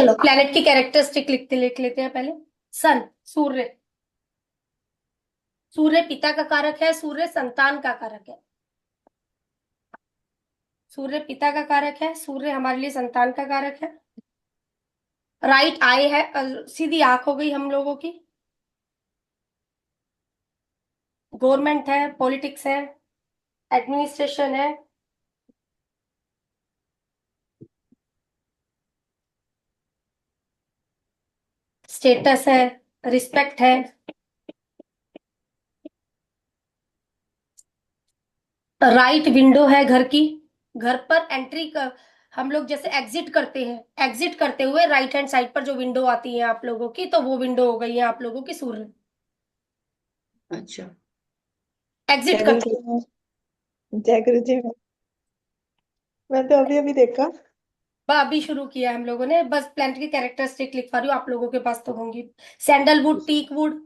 चलो प्लैनेट की कैरेक्टरिस्टिक लिख लेते हैं पहले। सन, सूर्य। सूर्य पिता का कारक है, सूर्य संतान का कारक है। सूर्य पिता का कारक है, सूर्य हमारे लिए संतान का कारक है। राइट आई है, सीधी आंख हो गई हम लोगों की। गवर्नमेंट है, पॉलिटिक्स है, एडमिनिस्ट्रेशन है। स्टेटस है, रिस्पेक्ट है। राइट विंडो है घर की। घर पर एंट्री कर, हम लोग जैसे एग्जिट करते हैं, एग्जिट करते हुए राइट हैंड साइड पर जो विंडो आती है आप लोगों की, तो वो विंडो हो गई है आप लोगों की सूर्य। अच्छा। एग्जिट करते जय हैं। गुरु जी। मैं तो अभी अभी देखा। अभी शुरू किया है हम लोगों ने, बस प्लांट की कैरेक्टरिस्टिक लिख पा रही हूँ, आप लोगों के पास तो होंगी। Sandalwood, teak wood.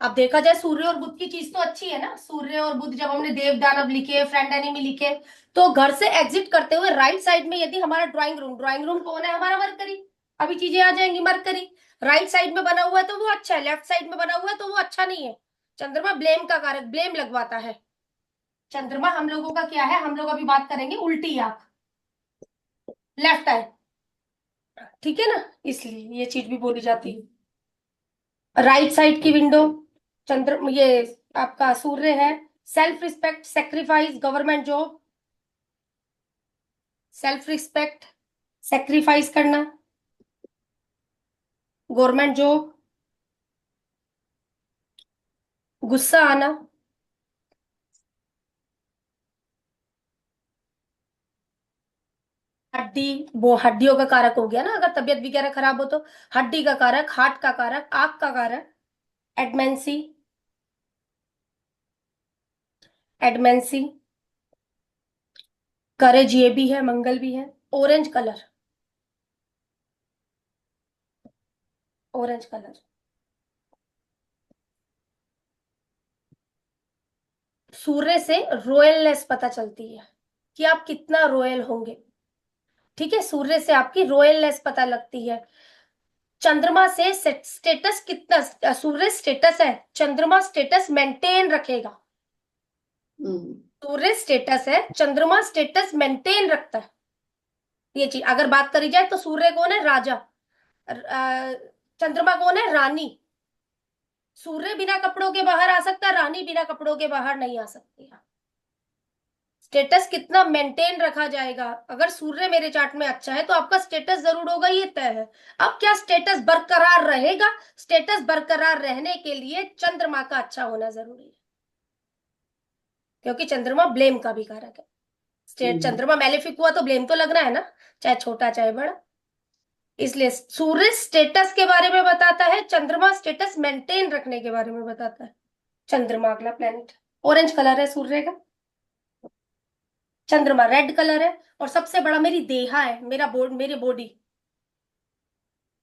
अब देखा जाए सूर्य और बुध की चीज तो अच्छी है ना। सूर्य और बुध जब हमने देव दानव लिखे, फ्रेंड एनिमी लिखे, तो घर से एग्जिट करते हुए राइट साइड में यदि हमारा ड्राइंग रूम कौन है, हमारा मरकरी। अभी चीजें आ जाएंगी। मरकरी राइट साइड में बना हुआ है तो वो अच्छा है, लेफ्ट साइड में बना हुआ है तो वो अच्छा नहीं है। चंद्रमा ब्लेम का कारक, ब्लेम लगवाता है। चंद्रमा हम लोगों का क्या है, हम लोग अभी बात करेंगे उल्टी आंख, लेफ्ट आई। ठीक है ना, इसलिए ये चीज भी बोली जाती है। राइट साइड की विंडो, चंद्र ये आपका सूर्य है। Self respect, sacrifice, government job. Self respect, sacrifice करना, गवर्नमेंट जॉब। गुस्सा आना, हड्डी, वो हड्डियों का कारक हो गया ना, अगर तबियत वगैरह खराब हो तो। हड्डी का कारक, हार्ट का कारक, आंख का कारक। एडमेंसी, एडमेंसी। करेज ये भी है, मंगल भी है। Orange colour, orange colour. सूर्य से रॉयलनेस पता चलती है कि आप कितना रॉयल होंगे। ठीक है, सूर्य से आपकी रॉयलनेस पता लगती है। चंद्रमा से स्टेटस कितना, सूर्य स्टेटस है, चंद्रमा स्टेटस मेंटेन रखेगा। हम्म। सूर्य स्टेटस है, चंद्रमा स्टेटस मेंटेन रखता है। ये चीज अगर बात करी जाए तो सूर्य कौन है, राजा। चंद्रमा कौन है, रानी। सूर्य बिना कपड़ों के बाहर आ सकता है, रानी बिना कपड़ों के बाहर नहीं आ सकती है। स्टेटस कितना मेंटेन रखा जाएगा, अगर सूर्य मेरे चार्ट में अच्छा है तो आपका स्टेटस जरूर होगा, ये तय है। अब क्या स्टेटस बरकरार रहेगा, स्टेटस बरकरार रहने के लिए चंद्रमा का अच्छा होना जरूरी है, क्योंकि चंद्रमा ब्लेम का भी कारक है। स्टेट हम्म। चंद्रमा मैलेफिक हुआ तो ब्लेम तो लगना है ना, चाहे छोटा चाहे बड़ा। इसलिए सूर्य स्टेटस के बारे में बताता है, चंद्रमा स्टेटस मेंटेन रखने के बारे में बताता है। चंद्रमा अगला प्लेनेट। ऑरेंज कलर है सूर्य का। चंद्रमा रेड कलर है। और सबसे बड़ा मेरी देहा है, मेरे बॉडी,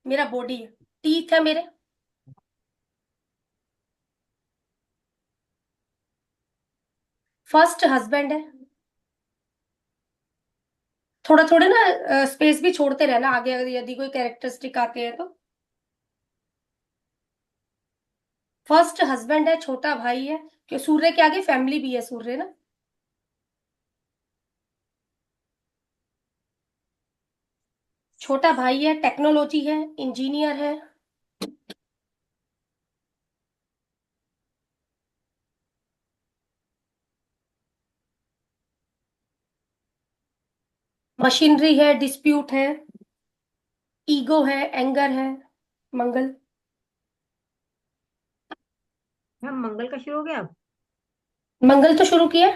मेरा बॉडी है। टीथ है मेरे। फर्स्ट हस्बैंड है। थोड़ा थोड़े ना स्पेस भी छोड़ते रहना आगे, अगर यदि कोई कैरेक्टरिस्टिक आते हैं तो। फर्स्ट हस्बैंड है, छोटा भाई है, कि सूर्य के आगे फैमिली भी है सूर्य ना। छोटा भाई है, टेक्नोलॉजी है, इंजीनियर है। मशीनरी है, डिस्प्यूट है, ईगो है, एंगर है। मंगल। मैम मंगल का शुरू हो गया अब। मंगल तो शुरू किया।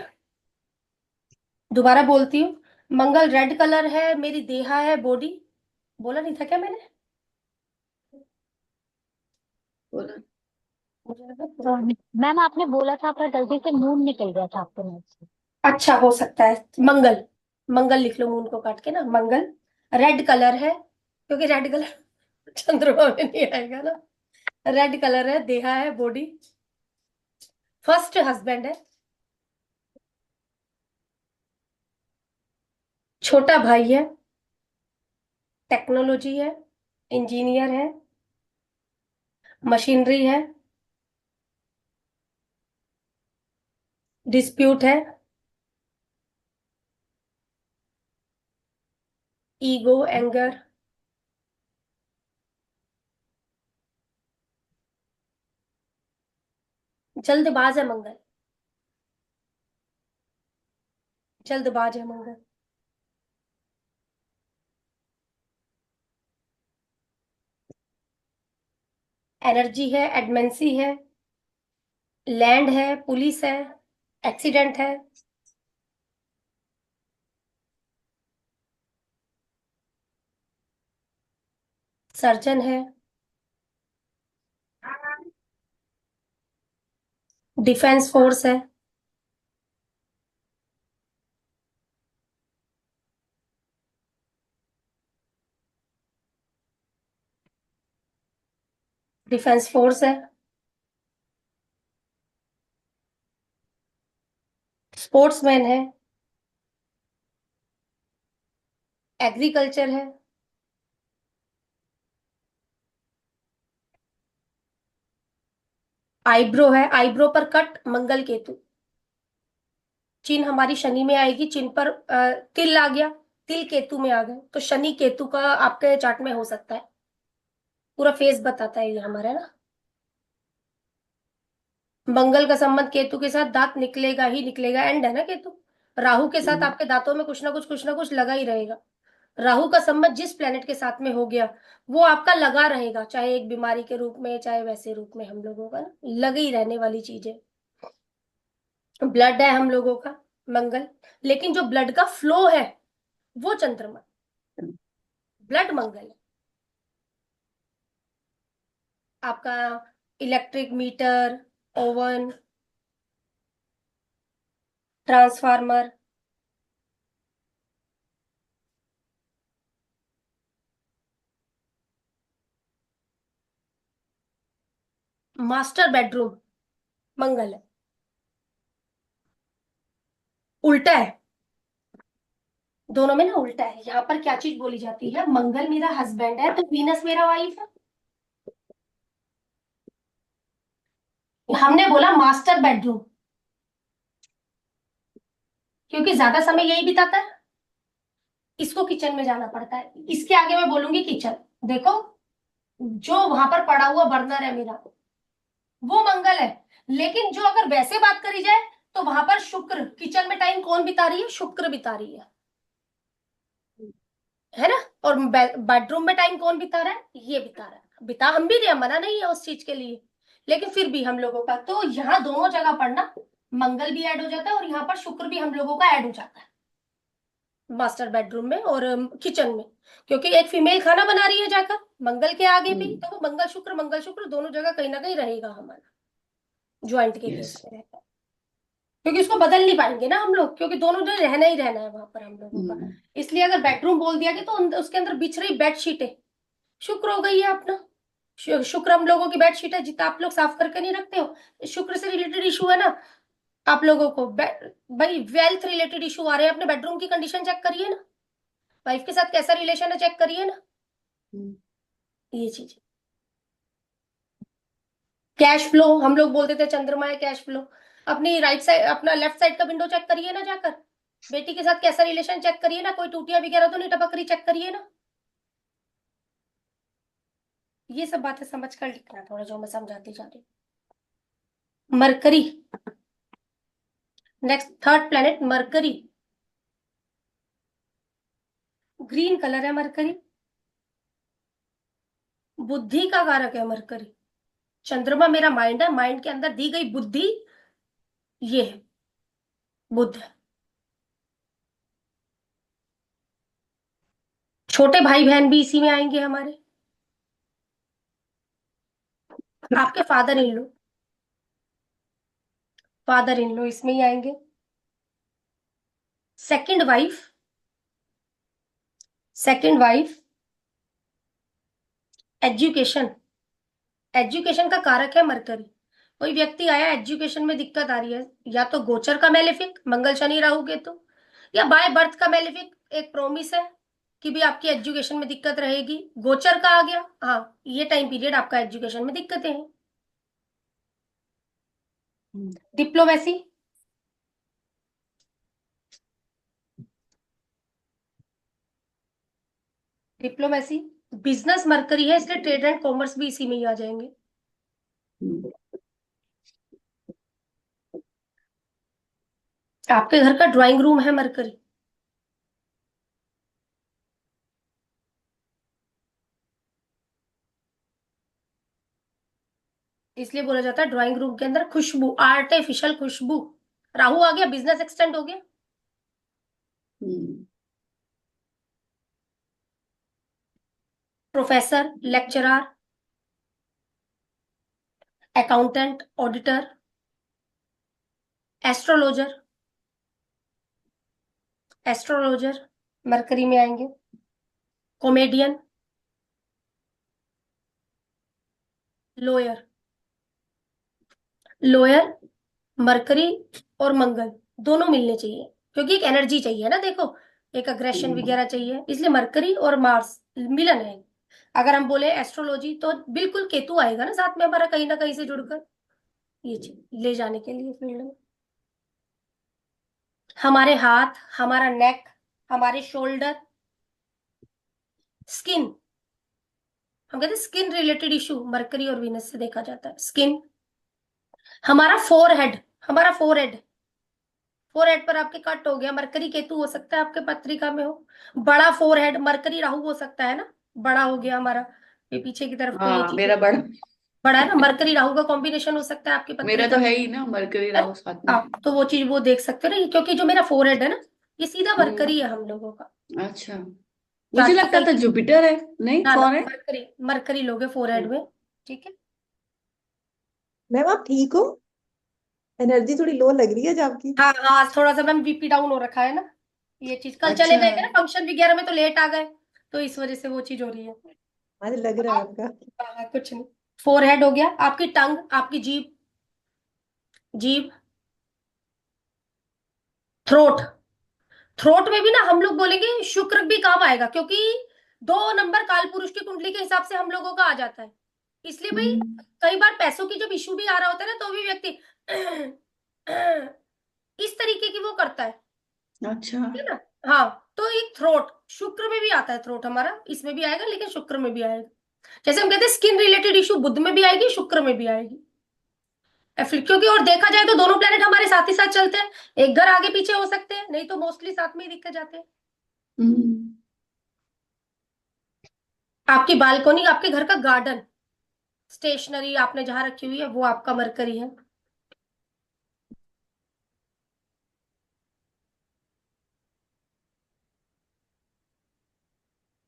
दोबारा बोलती हूँ। मंगल रेड कलर है, मेरी देहा है, बॉडी। बोला नहीं था क्या मैंने? बोला। मुझे लगा। मैम आपने बोला था पर गलती से मून निकल गया था आपके नोट से। अच्छा, हो सकता है मंगल। मंगल लिख लो मून को काट के ना, मंगल। रेड कलर है, क्योंकि रेड कलर चंद्रमा में नहीं आएगा ना। रेड कलर है, देहा है, बॉडी। फर्स्ट हस्बैंड है। छोटा भाई है, टेक्नोलॉजी है, इंजीनियर है, मशीनरी है, डिस्प्यूट है, ईगो, एंगर, जल्दबाज है मंगल, जल्दबाज है मंगल, एनर्जी है, एडमेंसी है, लैंड है, पुलिस है, एक्सीडेंट है, सर्जन है, डिफेंस फोर्स है, डिफेंस फोर्स है, स्पोर्ट्समैन है, एग्रीकल्चर है, आईब्रो है, आईब्रो पर कट, मंगल केतु, चिन्ह हमारी शनि में आएगी, चिन्ह पर तिल आ गया, तिल केतु में आ गए, तो शनि केतु का आपके चार्ट में हो सकता है, पूरा फेस बताता है ये हमारा ना। मंगल का संबंध केतु के साथ दांत निकलेगा ही निकलेगा, एंड है ना केतु। राहु के साथ आपके दांतों में कुछ ना कुछ लगा ही रहेगा। राहु का संबंध जिस प्लेनेट के साथ में हो गया वो आपका लगा रहेगा, चाहे एक बीमारी के रूप में चाहे वैसे रूप में, हम लोगों का ना लगे ही रहने वाली चीज है। ब्लड है हम लोगों का मंगल, लेकिन जो ब्लड का फ्लो है वो चंद्रमा, ब्लड मंगल है आपका। Electric meter, oven, transformer, master bedroom Mangal है। उल्टा है, दोनों में ना उल्टा है। यहाँ पर क्या चीज बोली जाती है, मंगल मेरा हस्बैंड है तो वीनस मेरा वाइफ है। हमने बोला मास्टर बेडरूम, क्योंकि ज्यादा समय यही बिताता है, इसको किचन में जाना पड़ता है, इसके आगे मैं बोलूंगी किचन। देखो, जो वहां पर पड़ा हुआ बर्नर है मेरा वो मंगल है, लेकिन जो अगर वैसे बात करी जाए तो वहां पर शुक्र, किचन में टाइम कौन बिता रही है, शुक्र बिता रही है ना। और बेडरूम में टाइम कौन बिता रहा है, ये बिता रहा है। बिता हम भी रहे हैं, मना नहीं है उस चीज के लिए, लेकिन फिर भी हम लोगों का तो यहाँ दोनों जगह पर ना मंगल भी ऐड हो जाता है और यहाँ पर शुक्र भी हम लोगों का ऐड हो जाता है, मास्टर बेडरूम में और किचन में। क्योंकि एक फीमेल खाना बना रही है जाकर मंगल के आगे भी, तो वो मंगल शुक्र दोनों जगह कहीं ना कहीं रहेगा हमारा, ज्वाइंट के केस में रहता है। क्योंकि उसको बदल नहीं पाएंगे ना हम लोग, क्योंकि दोनों जगह रहना ही रहना है वहां पर हम लोगों का। इसलिए अगर बेडरूम बोल दिया गया तो उसके अंदर बिछ रही बेडशीट है, शुक्र हो गई है अपना। शुक्र हम लोगों की बेडशीट है, जितना आप लोग साफ करके नहीं रखते हो, शुक्र से रिलेटेड इशू है ना आप लोगों को। भाई वेल्थ रिलेटेड इशू आ रहे हैं, अपने बेडरूम की कंडीशन चेक करिए ना, वाइफ के साथ कैसा रिलेशन है चेक करिए ना, ये चीज। कैश फ्लो हम लोग बोलते थे चंद्रमा है कैश फ्लो, अपनी राइट साइड अपना लेफ्ट साइड का विंडो चेक करिए ना जाकर, बेटी के साथ कैसा रिलेशन चेक करिए ना, कोई टूटिया वगैरह तो नहीं टपक रही, चेक करिए ना। ये सब बातें समझ कर लिखना थोड़ा, जो मैं समझाती जा रही हूँ। Mercury, next third planet mercury, green colour है मरकरी, बुद्धि का कारक है मरकरी। चंद्रमा मेरा माइंड है, माइंड के अंदर दी गई बुद्धि ये है, बुद्ध है। छोटे भाई बहन भी इसी में आएंगे हमारे, आपके फादर इन लो इसमें ही आएंगे। Second wife, second wife, education, education का कारक है मरकरी। कोई व्यक्ति आया एजुकेशन में दिक्कत आ रही है, या तो गोचर का मेलेफिक मंगल शनि राहु केतु, या बाय बर्थ का मेलेफिक एक प्रोमिस है कि भी आपकी एजुकेशन में दिक्कत रहेगी। गोचर का आ गया, हाँ ये टाइम पीरियड आपका एजुकेशन में दिक्कतें हैं। डिप्लोमेसी, डिप्लोमेसी बिजनेस मरकरी है, इसलिए ट्रेड एंड कॉमर्स भी इसी में ही आ जाएंगे। आपके घर का ड्राइंग रूम है मरकरी, इसलिए बोला जाता है ड्राइंग रूम के अंदर खुशबू, आर्टिफिशियल खुशबू। राहु आ गया, बिजनेस एक्सटेंड हो गया। Professor, lecturer, accountant, auditor, astrologer, astrologer mercury में आएंगे। कॉमेडियन, लॉयर, लॉयर मरकरी और मंगल दोनों मिलने चाहिए, क्योंकि एक एनर्जी चाहिए ना, देखो एक अग्रेशन वगैरह चाहिए, इसलिए मरकरी और मार्स मिलन है। अगर हम बोले एस्ट्रोलॉजी तो बिल्कुल केतु आएगा ना साथ में हमारा, कहीं ना कहीं से जुड़कर ये चीज ले जाने के लिए फील्ड में। हमारे हाथ, हमारा नेक, हमारे शोल्डर, स्किन, हम कहते हैं स्किन रिलेटेड इशू मरकरी और वीनस से देखा जाता है। स्किन, हमारा फोरहेड, हमारा फोरहेड, फोरहेड पर आपके कट हो गया, मरकरी केतु हो सकता है आपके पत्रिका में हो। बड़ा फोरहेड, मरकरी राहु हो सकता है ना, बड़ा हो गया हमारा, ये पीछे की तरफ को ये हाँ चीज मेरा बड़ा, बड़ा है ना, मरकरी राहु का कॉम्बिनेशन हो सकता है आपकी मेरा पत्रिका तो में। है ही ना मरकरी है राहु साथ ना? में। हाँ, तो वो चीज वो देख सकते हो ना, क्योंकि जो मेरा फोरहेड है ना, ये सीधा मरकरी है हम लोगों का। अच्छा, मुझे चार्ट के लगता कई, था जुपिटर है, नहीं ना ना, कौन है? मरकरी, मरकरी लोगे फोरहेड में। ठीक है, मैम आप ठीक हो? एनर्जी थोड़ी लो लग रही है आज आपकी। हाँ हाँ, आज थोड़ा सा मैम बीपी डाउन हो रखा है ना, ये चीज कल चले अच्छा। गए थे ना फंक्शन वगैरह में, तो लेट आ गए, तो इस वजह से वो चीज हो रही है। आज लग रहा है आपका। हाँ, कुछ नहीं। फोरहेड हो गया, आपकी टंग, आपकी जीभ, जीभ, थ्रोट, थ्रोट में भी ना हम लोग बोलेंगे शुक्र भी काम आएगा, क्योंकि 2 नंबर काल पुरुष की कुंडली के हिसाब से हम लोगों का आ जाता है। इसलिए भाई कई बार पैसों की जब इशू भी आ रहा होता है ना, तो भी व्यक्ति इस तरीके की वो करता अच्छा। है ना। हाँ, तो एक थ्रोट शुक्र में भी आता है, थ्रोट हमारा इसमें भी आएगा, लेकिन शुक्र में भी आएगा। जैसे हम कहते हैं स्किन रिलेटेड इशू बुध में भी आएगी, शुक्र में भी आएगी। क्योंकि और देखा जाए तो दोनों प्लेनेट हमारे साथ ही साथ चलते हैं, एक घर आगे पीछे हो सकते हैं, नहीं तो मोस्टली साथ में ही दिख के जाते हैं। हम्म। आपकी बालकोनी, आपके घर का गार्डन, स्टेशनरी आपने जहां रखी हुई है वो आपका मरकरी है।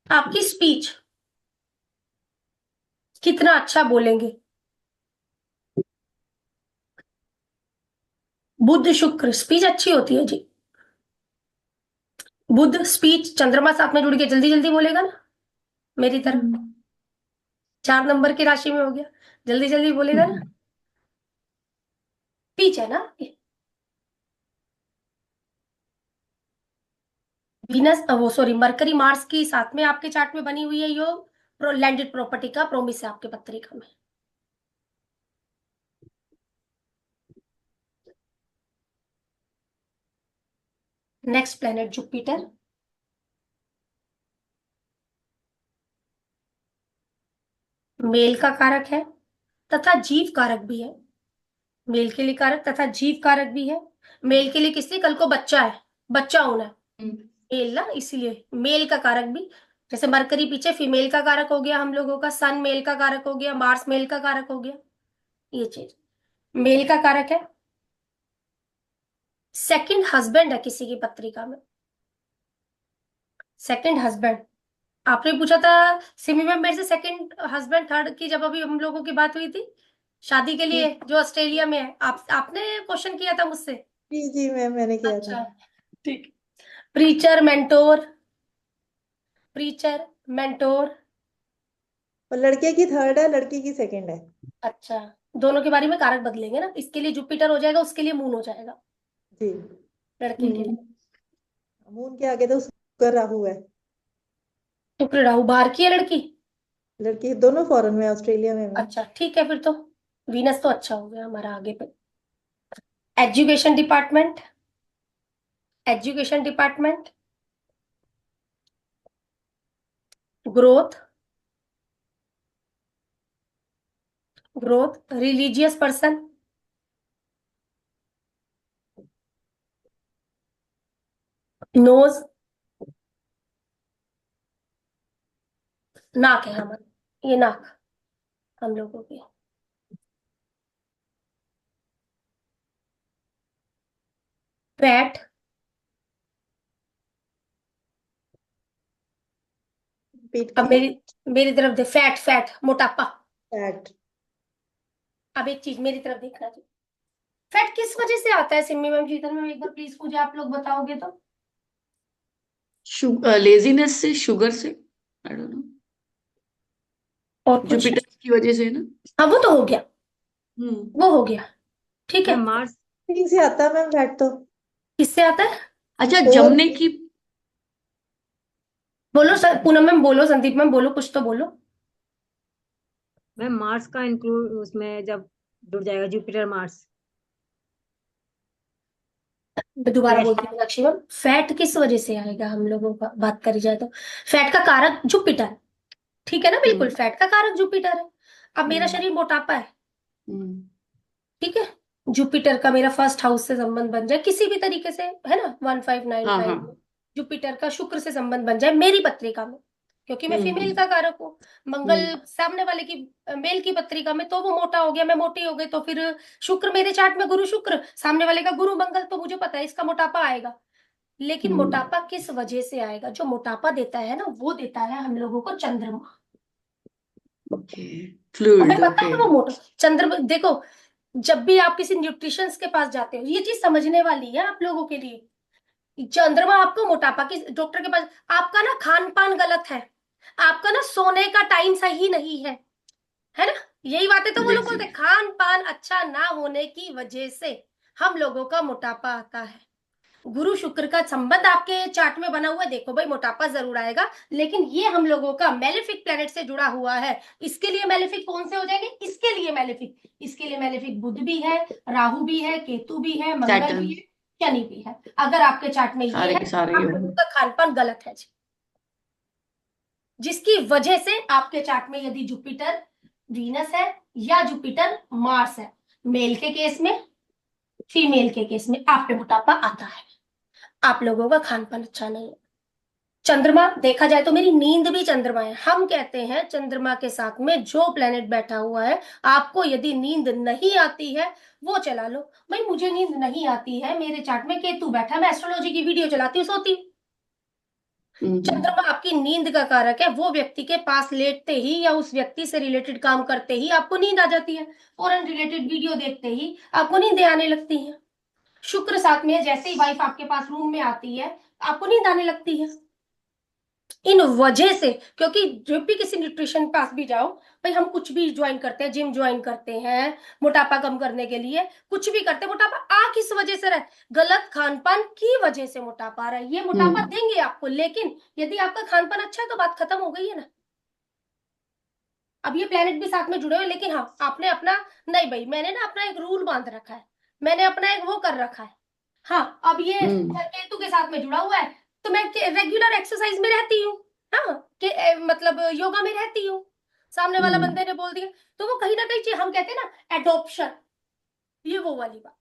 आपकी स्पीच, कितना अच्छा बोलेंगे। बुध शुक्र, स्पीच अच्छी होती है जी। बुध स्पीच, चंद्रमा साथ में जुड़ के जल्दी जल्दी बोलेगा ना, मेरी तरह 4 नंबर की राशि में हो गया, जल्दी जल्दी बोलेगा ना, स्पीच है ना। वीनस, वो सॉरी, मरकरी मार्स की साथ में आपके चार्ट में बनी हुई है योग, लैंडेड प्रॉपर्टी का प्रोमिस है आपके पत्रिका में। नेक्स्ट प्लेनेट जुपिटर, मेल का कारक है तथा जीव कारक भी है। मेल के लिए कारक तथा जीव कारक भी है। मेल के लिए किसलिए, कल को बच्चा है, बच्चा होना है, मेल ना, इसीलिए मेल का कारक भी। जैसे मरकरी पीछे फीमेल का कारक हो गया हम लोगों का, सन मेल का कारक हो गया, मार्स मेल का कारक हो गया, ये चीज मेल का कारक है। सेकंड हस्बैंड है किसी की पत्रिका में, सेकंड हस्बैंड। आपने पूछा था सिमी में मेरे से सेकंड हस्बैंड थर्ड की, जब अभी हम लोगों की बात हुई थी शादी के लिए, जो ऑस्ट्रेलिया में है, आपने क्वेश्चन किया था मुझसे। जी जी मैम मैंने किया था। अच्छा, ठीक। Preacher, mentor, preacher, mentor. और लड़के की थर्ड है, लड़की की सेकंड है। अच्छा, दोनों के बारे में कारक बदलेंगे ना, इसके लिए जुपिटर हो जाएगा, उसके लिए मून हो जाएगा, जी। लड़के के लिए। मून के आगे तो शुक्र राहु है। शुक्र राहु बाहर की है लड़की। लड़की दोनों फॉरेन में, ऑस्ट्रेलिया में मैम। अच्छा ठीक है फिर तो। वीनस तो अच्छा हो गया हमारा आगे पे। Education department. Education department. Growth. Growth religious person. Nose. नाक है हमारा, ये नाक हम लोगों की। फैट। पेट अब की। मेरी मेरी तरफ दे, फैट फैट मोटापा। फैट। अब एक चीज मेरी तरफ देखना चाहिए। फैट किस वजह से आता है सिम्मी मैम, जीतन मैम, एक बार प्लीज मुझे आप लोग बताओगे तो। लेजीनेस से, शुगर से, आई डोंट नो, और कुछ। जुपिटर की वजह से ना। हाँ वो तो हो गया, हम्म। वो हो गया। ठीक है। Ma'am Mars. ठीक से आता है मैम फैट तो। किससे आता है? अच्छा, और जमने की। बोलो सर, पूनम मैम बोलो, संदीप मैम बोलो, कुछ तो बोलो। मैम मार्स का इंक्लूड उसमें जब जुड़ जाएगा जुपिटर मार्स। मैं दोबारा फैट। बोलती हूँ मीनाक्षी मैम, फैट किस वजह से आएगा हम लोगों का बात करी जाए तो। फैट का कारक जुपिटर है। ठीक है ना, बिल्कुल हम्म। फैट का कारक जुपिटर है। अब मेरा हम्म। शरीर मोटापा है। हम्म। ठीक है। जुपिटर का मेरा फर्स्ट हाउस से संबंध बन जाए किसी भी तरीके से, है ना, हाँ 1595 हाँ। में। जुपिटर का शुक्र से संबंध बन जाए मेरी पत्रिका में, क्योंकि मैं फीमेल हम्म। का कारक हूँ। मंगल हम्म। सामने वाले की, मेल की पत्रिका में, तो वो मोटा हो गया, मैं मोटी हो गई, तो फिर शुक्र मेरे चार्ट में, गुरु शुक्र सामने वाले का गुरु मंगल, तो मुझे पता है इसका मोटापा आएगा। लेकिन हम्म। मोटापा किस वजह से आएगा? जो मोटापा देता है ना, वो देता है हम लोगों को चंद्रमा। ओके। हमें फ्लूइड, पता ओके। है वो मोटा चंद्रमा, देखो, जब भी आप किसी न्यूट्रिशंस के पास जाते हो, ये चीज समझने वाली है आप लोगों के लिए। चंद्रमा आपको मोटापा की डॉक्टर के पास, आपका ना खान पान गलत है, आपका ना सोने का टाइम सही नहीं है ना, यही बातें तो वो जी लोग जी। बोलते हैं, खान पान अच्छा ना होने की वजह से हम लोगों का मोटापा आता है। गुरु शुक्र का संबंध आपके चार्ट में बना हुआ है, देखो भाई मोटापा जरूर आएगा, लेकिन ये हम लोगों का मेलेफिक प्लेनेट से जुड़ा हुआ है। इसके लिए मेलेफिक कौन से हो जाएंगे? इसके लिए मेलेफिक, इसके लिए मेलेफिक बुध भी है, राहु भी है, केतु भी है, मंगल सैटर्न। भी है, शनि भी है। अगर आपके चार्ट में ये सारे है, के सारे ही आप लोगों होंगे। का खान पान गलत है जी, जिसकी वजह से आपके चार्ट में यदि जुपिटर वीनस है या जुपिटर मार्स है, मेल के केस में, फीमेल के केस में आप पे मोटापा आता है। आप लोगों का खान पान अच्छा नहीं है। चंद्रमा देखा जाए तो मेरी नींद भी चंद्रमा है। हम कहते हैं चंद्रमा के साथ में जो प्लेनेट बैठा हुआ है, आपको यदि नींद नहीं आती है वो चला लो। भाई मुझे नींद नहीं आती है, मेरे चार्ट में केतु बैठा, मैं एस्ट्रोलॉजी की वीडियो चलाती हूँ, सोती हूँ। हम्म। चंद्रमा आपकी नींद का कारक है, वो व्यक्ति के पास लेटते ही या उस व्यक्ति से रिलेटेड काम करते ही आपको नींद आ जाती है, फॉरेन रिलेटेड वीडियो देखते ही आपको नींद आने लगती है। शुक्र साथ में है, जैसे ही वाइफ आपके पास रूम में आती है आपको नींद आने लगती है। इन वजह से, क्योंकि जब भी किसी न्यूट्रिशन पास भी जाओ, भाई हम कुछ भी ज्वाइन करते हैं, जिम ज्वाइन करते हैं मोटापा कम करने के लिए, कुछ भी करते हैं, मोटापा आ किस वजह से रहा है? गलत खान पान की वजह से मोटापा आ रहा है। ये मोटापा हम्म। देंगे आपको, लेकिन यदि आपका खान पान अच्छा है तो बात खत्म हो गई है ना। अब ये प्लेनेट भी साथ में जुड़े हुए, लेकिन हाँ आपने अपना, नहीं भाई मैंने ना अपना एक रूल बांध रखा है, मैंने अपना एक वो कर रखा है। हाँ अब ये हम्म। केतु के साथ में जुड़ा हुआ है, तो मैं रेगुलर एक्सरसाइज में रहती हूँ। हाँ मतलब योगा में रहती हूँ। सामने वाला हम्म। बंदे ने बोल दिया, तो वो कहीं ना कहीं चीज हम कहते हैं ना एडॉप्शन, ये वो वाली बात,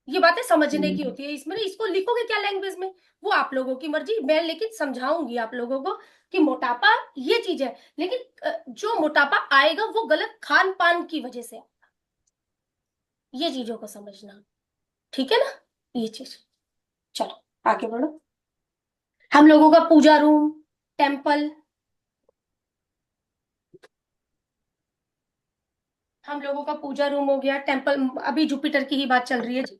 ये बातें समझने की हम्म। होती है। इसमें ना, इसको लिखोगे क्या लैंग्वेज में, वो आप लोगों की मर्जी, मैं लेकिन समझाऊंगी आप लोगों को कि मोटापा ये चीज है, लेकिन जो मोटापा आएगा वो गलत खान पान की वजह से, ये चीजों को समझना। ठीक है ना, ये चीज। चलो आगे बढ़ो। हम लोगों का पूजा रूम, टेम्पल, हम लोगों का पूजा रूम हो गया, टेम्पल, अभी जुपिटर की ही बात चल रही है जी।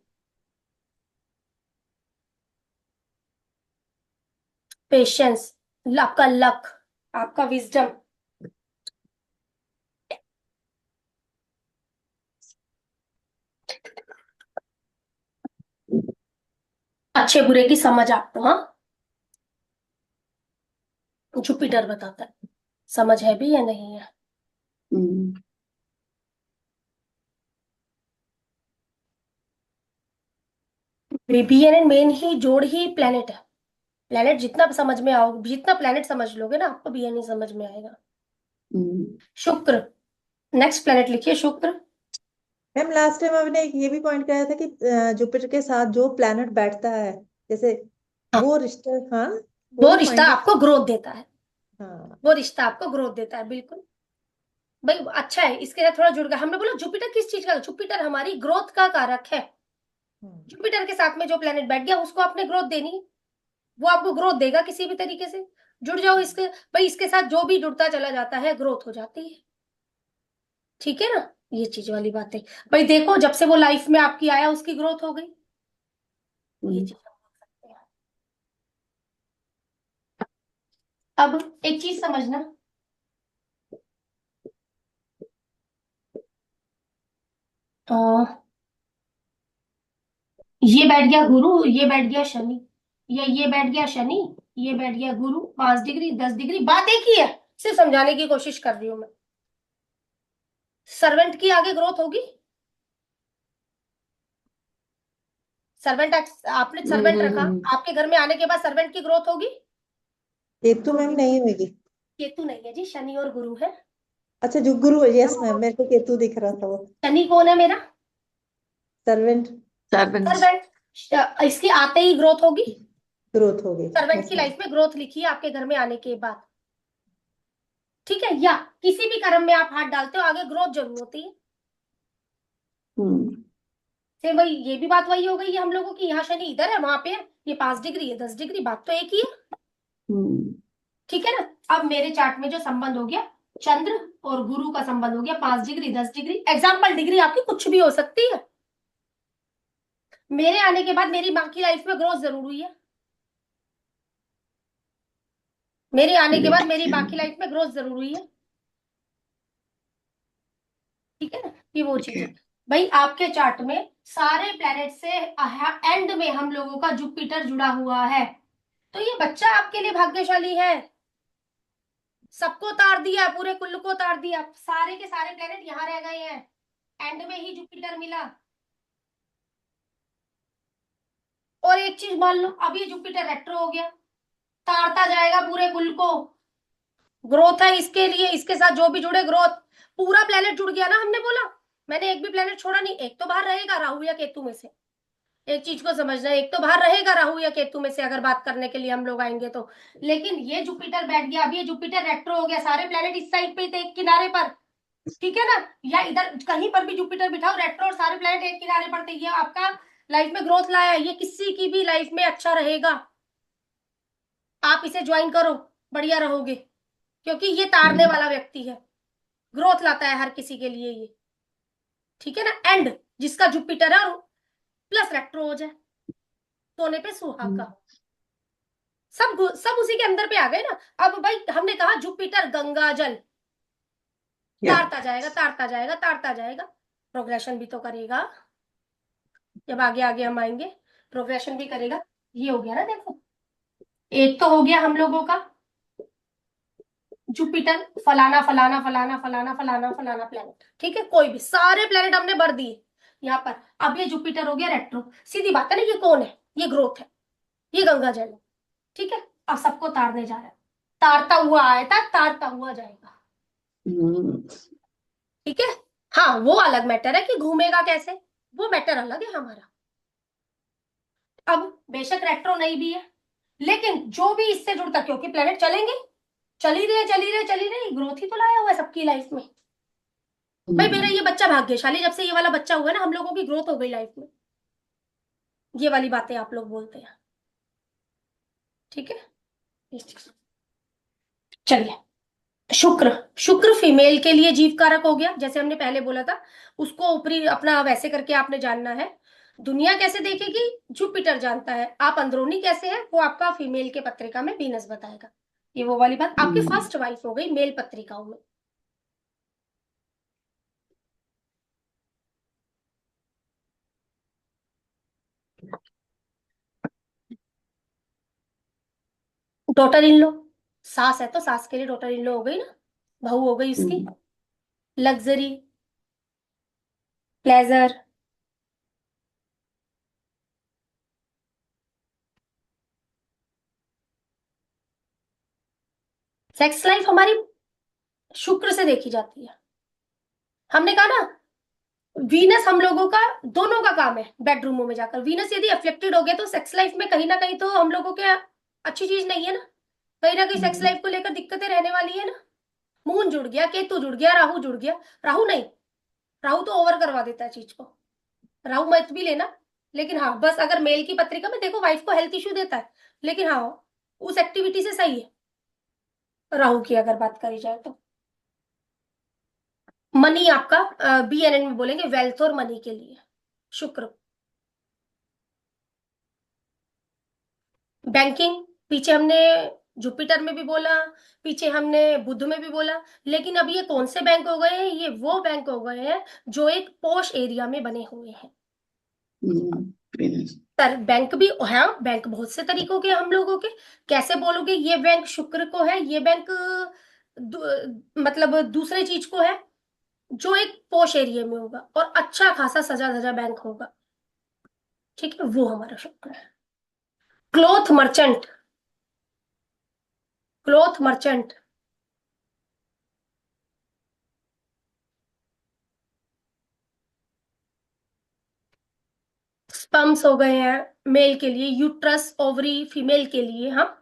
पेशेंस, आपका लक, आपका विजडम, अच्छे बुरे की समझ आपको, हाँ, जुपिटर बताता है समझ है भी या नहीं है। हम्म बीएन मेन ही जोड़ ही प्लेनेट है। प्लेनेट जितना समझ में आओ, जितना प्लेनेट समझ लोगे ना आपको बीएन समझ में आएगा। हम्म शुक्र, नेक्स्ट प्लेनेट लिखिए शुक्र। मैम लास्ट टाइम आपने एक ये भी पॉइंट किया था कि जुपिटर के साथ जो प्लैनेट बैठता है, जैसे हाँ, वो रिश्ता, हाँ, वो वो भी रिश्ता पॉइंट। आपको ग्रोथ देता है, हाँ। वो रिश्ता आपको ग्रोथ देता है, बिल्कुल। भाई अच्छा है, इसके साथ थोड़ा जुड़ गया। हमने बोला जुपिटर किस चीज का, जुपिटर हमारी ग्रोथ का कारक है। हम्म, जुपिटर के साथ में जो प्लेनेट बैठ गया उसको आपने ग्रोथ देनी है, वो आपको ग्रोथ देगा किसी भी तरीके से। जुड़ जाओ इसके, भाई इसके साथ जो भी जुड़ता चला जाता है ग्रोथ हो जाती है, ठीक है ना। ये चीज वाली बात है। भाई देखो जब से वो लाइफ में आपकी आया उसकी ग्रोथ हो गई, ये हम्म चीज हम बोल सकते हैं। अब एक चीज समझना, अ, ये बैठ गया गुरु, ये बैठ गया शनि, या ये बैठ गया शनि, ये बैठ गया गुरु, 5 डिग्री 10 डिग्री, बात एक ही है, सिर्फ समझाने की कोशिश कर रही हूं मैं। सर्वेंट की आगे ग्रोथ होगी, सर्वेंट, आपने सर्वेंट रखा, हम्म आपके घर में आने के बाद सर्वेंट की ग्रोथ होगी। केतु मैम नहीं होगी। केतु नहीं है जी, शनि और गुरु है। अच्छा, जो गुरु, यस मैम, मेरे को केतु दिख रहा था वो। शनि कौन है मेरा, सर्वेंट। सर्वेंट सर्वेंट, इसकी आते ही ग्रोथ होगी। ग्रोथ हो गई। सर्वेंट यस की मैम। लाइफ में ग्रोथ लिखी है आपके घर में आने के बाद, ठीक है। या किसी भी कर्म में आप हाथ डालते हो आगे ग्रोथ जरूर होती है। हम्म फिर वही, ये भी बात वही हो गई है हम लोगों की, यहाँ शनि इधर है वहां पे है, ये 5 डिग्री है 10 डिग्री, बात तो एक ही है, हम्म ठीक है ना। अब मेरे चार्ट में जो संबंध हो गया, चंद्र और गुरु का संबंध हो गया 5 डिग्री 10 डिग्री, एग्जाम्पल डिग्री आपकी कुछ भी हो सकती है। मेरे आने के बाद मेरी माँ की लाइफ में ग्रोथ जरूर हुई है, मेरे आने के बाद मेरी माँ की लाइफ में ग्रोथ जरूर हुई है, ठीक है ना। ये वो चीज है। भाई आपके चार्ट में सारे प्लैनेट से एंड में हम लोगों का जुपिटर जुड़ा हुआ है, तो ये बच्चा आपके लिए भाग्यशाली है। सबको तार दिया, पूरे कुल्ल को तार दिया, सारे के सारे प्लैनेट यहाँ रह गए हैं, एंड में ही जुपिटर मिला। और एक चीज मान लो, अब ये जुपिटर रेट्रो हो गया, तारता जाएगा पूरे कुल को, ग्रोथ है इसके लिए, इसके साथ जो भी जुड़े ग्रोथ, पूरा प्लेनेट जुड़ गया ना, हमने बोला, मैंने एक भी प्लेनेट छोड़ा नहीं। एक तो बाहर रहेगा राहु या केतु में से, एक चीज को समझना है, एक तो बाहर रहेगा राहु या केतु में से अगर बात करने के लिए हम लोग आएंगे तो। लेकिन ये जुपिटर बैठ गया, अभी ये जुपिटर रेट्रो हो गया, सारे प्लेनेट इस साइड पे थे एक किनारे पर, ठीक है ना। या इधर कहीं पर भी जुपिटर बिठाओ रेट्रो और सारे प्लेनेट एक किनारे पर थे, ये आपका लाइफ में ग्रोथ लाया, ये किसी की भी लाइफ में अच्छा रहेगा। आप इसे ज्वाइन करो, बढ़िया रहोगे, क्योंकि ये तारने वाला व्यक्ति है, ग्रोथ लाता है हर किसी के लिए ये, ठीक है ना। एंड जिसका जुपिटर है और प्लस रेट्रो हो जाए, सोने पे सुहागा, सब उसी के अंदर पे आ गए ना। अब भाई हमने कहा जुपिटर गंगा जल, या तारता जाएगा तारता जाएगा तारता जाएगा, प्रोग्रेशन भी तो करेगा, जब आगे आगे हम आएंगे प्रोग्रेशन भी करेगा। ये हो गया ना, देखो एक तो हो गया हम लोगों का जुपिटर फलाना फलाना फलाना फलाना फलाना फलाना प्लेनेट, ठीक है, कोई भी सारे प्लेनेट हमने भर दिए यहाँ पर। अब ये जुपिटर हो गया रेट्रो, सीधी बात है ना, ये कौन है, ये ग्रोथ है, ये गंगा जल है, ठीक है। अब सबको तारने जा रहा है, तारता हुआ आया था, तारता हुआ जाएगा, हम्म ठीक है। हाँ वो अलग मैटर है कि घूमेगा कैसे, वो मैटर अलग है हमारा। अब बेशक रेट्रो नहीं भी है, लेकिन जो भी इससे जुड़ता, क्योंकि प्लेनेट चलेंगे, चल ही रहे चल ही रहे चल ही रहे, ग्रोथ ही तो लाया हुआ है सबकी लाइफ में। भाई मेरा ये बच्चा भाग्यशाली, जब से ये वाला बच्चा हुआ ना हम लोगों की ग्रोथ हो गई लाइफ में, ये वाली बातें आप लोग बोलते हैं, ठीक है। चलिए, शुक्र, शुक्र फीमेल के लिए जीव कारक हो गया, जैसे हमने पहले बोला था, उसको ऊपरी अपना वैसे करके आपने जानना है। दुनिया कैसे देखेगी, जुपिटर जानता है, आप अंदरूनी कैसे है वो आपका फीमेल के पत्रिका में वीनस बताएगा। ये वो वाली बात, आपकी फर्स्ट वाइफ हो गई मेल पत्रिकाओं में। डॉटर इन लो, सास है तो सास के लिए डॉटर इन लो हो गई ना, बहू हो गई उसकी। लग्जरी, प्लेजर, सेक्स लाइफ हमारी शुक्र से देखी जाती है। हमने कहा ना, वीनस हम लोगों का दोनों का काम है बेडरूमों में जाकर। वीनस यदि अफेक्टेड हो गया तो सेक्स लाइफ में कहीं ना कहीं तो हम लोगों के अच्छी चीज नहीं है ना, कहीं ना कहीं सेक्स लाइफ को लेकर दिक्कतें रहने वाली है ना। मून जुड़ गया, केतु जुड़ गया, राहु जुड़ गया। राहु नहीं, राहु तो ओवर करवा देता है चीज को, राहु मत भी लेना। लेकिन हाँ, बस अगर मेल की पत्रिका में देखो वाइफ को हेल्थ इश्यू देता है, लेकिन हाँ उस एक्टिविटी से सही है राहु की अगर बात करी जाए तो। मनी आपका BNN में बोलेंगे वेल्थ और मनी के लिए शुक्र। बैंकिंग, पीछे हमने जुपिटर में भी बोला, पीछे हमने बुध में भी बोला, लेकिन अब ये कौन से बैंक हो गए हैं? ये वो बैंक हो गए हैं जो एक पॉश एरिया में बने हुए हैं। सर बैंक भी है, बैंक बहुत से तरीकों के हम लोगों के। कैसे बोलोगे ये बैंक शुक्र को है, ये बैंक मतलब दूसरे चीज को है, जो एक पॉश एरिया में होगा और अच्छा खासा सजा धजा बैंक होगा, ठीक है, वो हमारा शुक्र है। Cloth merchant, cloth merchant, sperms हो गए हैं मेल के लिए, यूट्रस ओवरी फीमेल के लिए। हम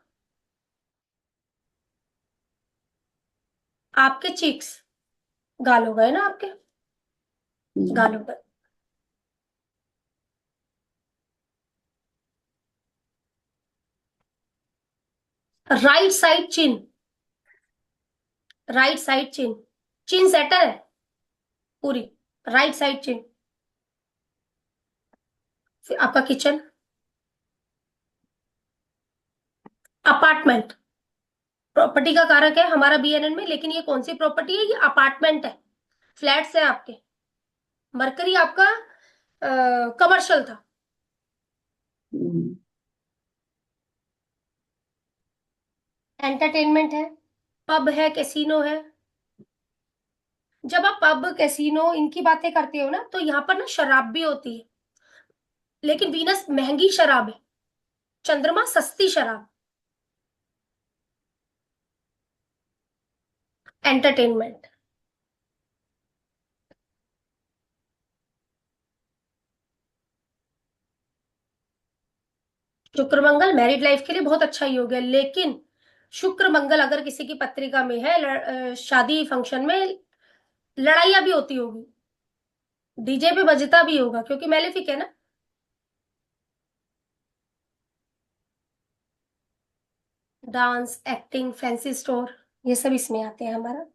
आपके चिक्स, गाल हो गए ना आपके, गाल हो गए। राइट साइड चिन, राइट साइड चिन, चिन सेटर है पूरी, राइट साइड चिन। फिर आपका किचन, अपार्टमेंट, प्रॉपर्टी का कारक है हमारा BNN में, लेकिन ये कौन सी प्रॉपर्टी है? ये अपार्टमेंट है, फ्लैट्स है आपके। मरकरी आपका कमर्शियल था। एंटरटेनमेंट है, पब है, कैसीनो है। जब आप पब कैसीनो इनकी बातें करते हो ना, तो यहाँ पर ना शराब भी होती है, लेकिन वीनस महंगी शराब है, चंद्रमा सस्ती शराब। एंटरटेनमेंट, शुक्र मंगल मैरिड लाइफ के लिए बहुत अच्छा योग है, लेकिन शुक्र मंगल अगर किसी की पत्रिका में है, शादी फंक्शन में लड़ाइयां भी होती होगी, डीजे पे बजता भी होगा, क्योंकि मैलेफिक है ना। डांस, एक्टिंग, फैंसी स्टोर, ये सब इसमें आते हैं हमारा।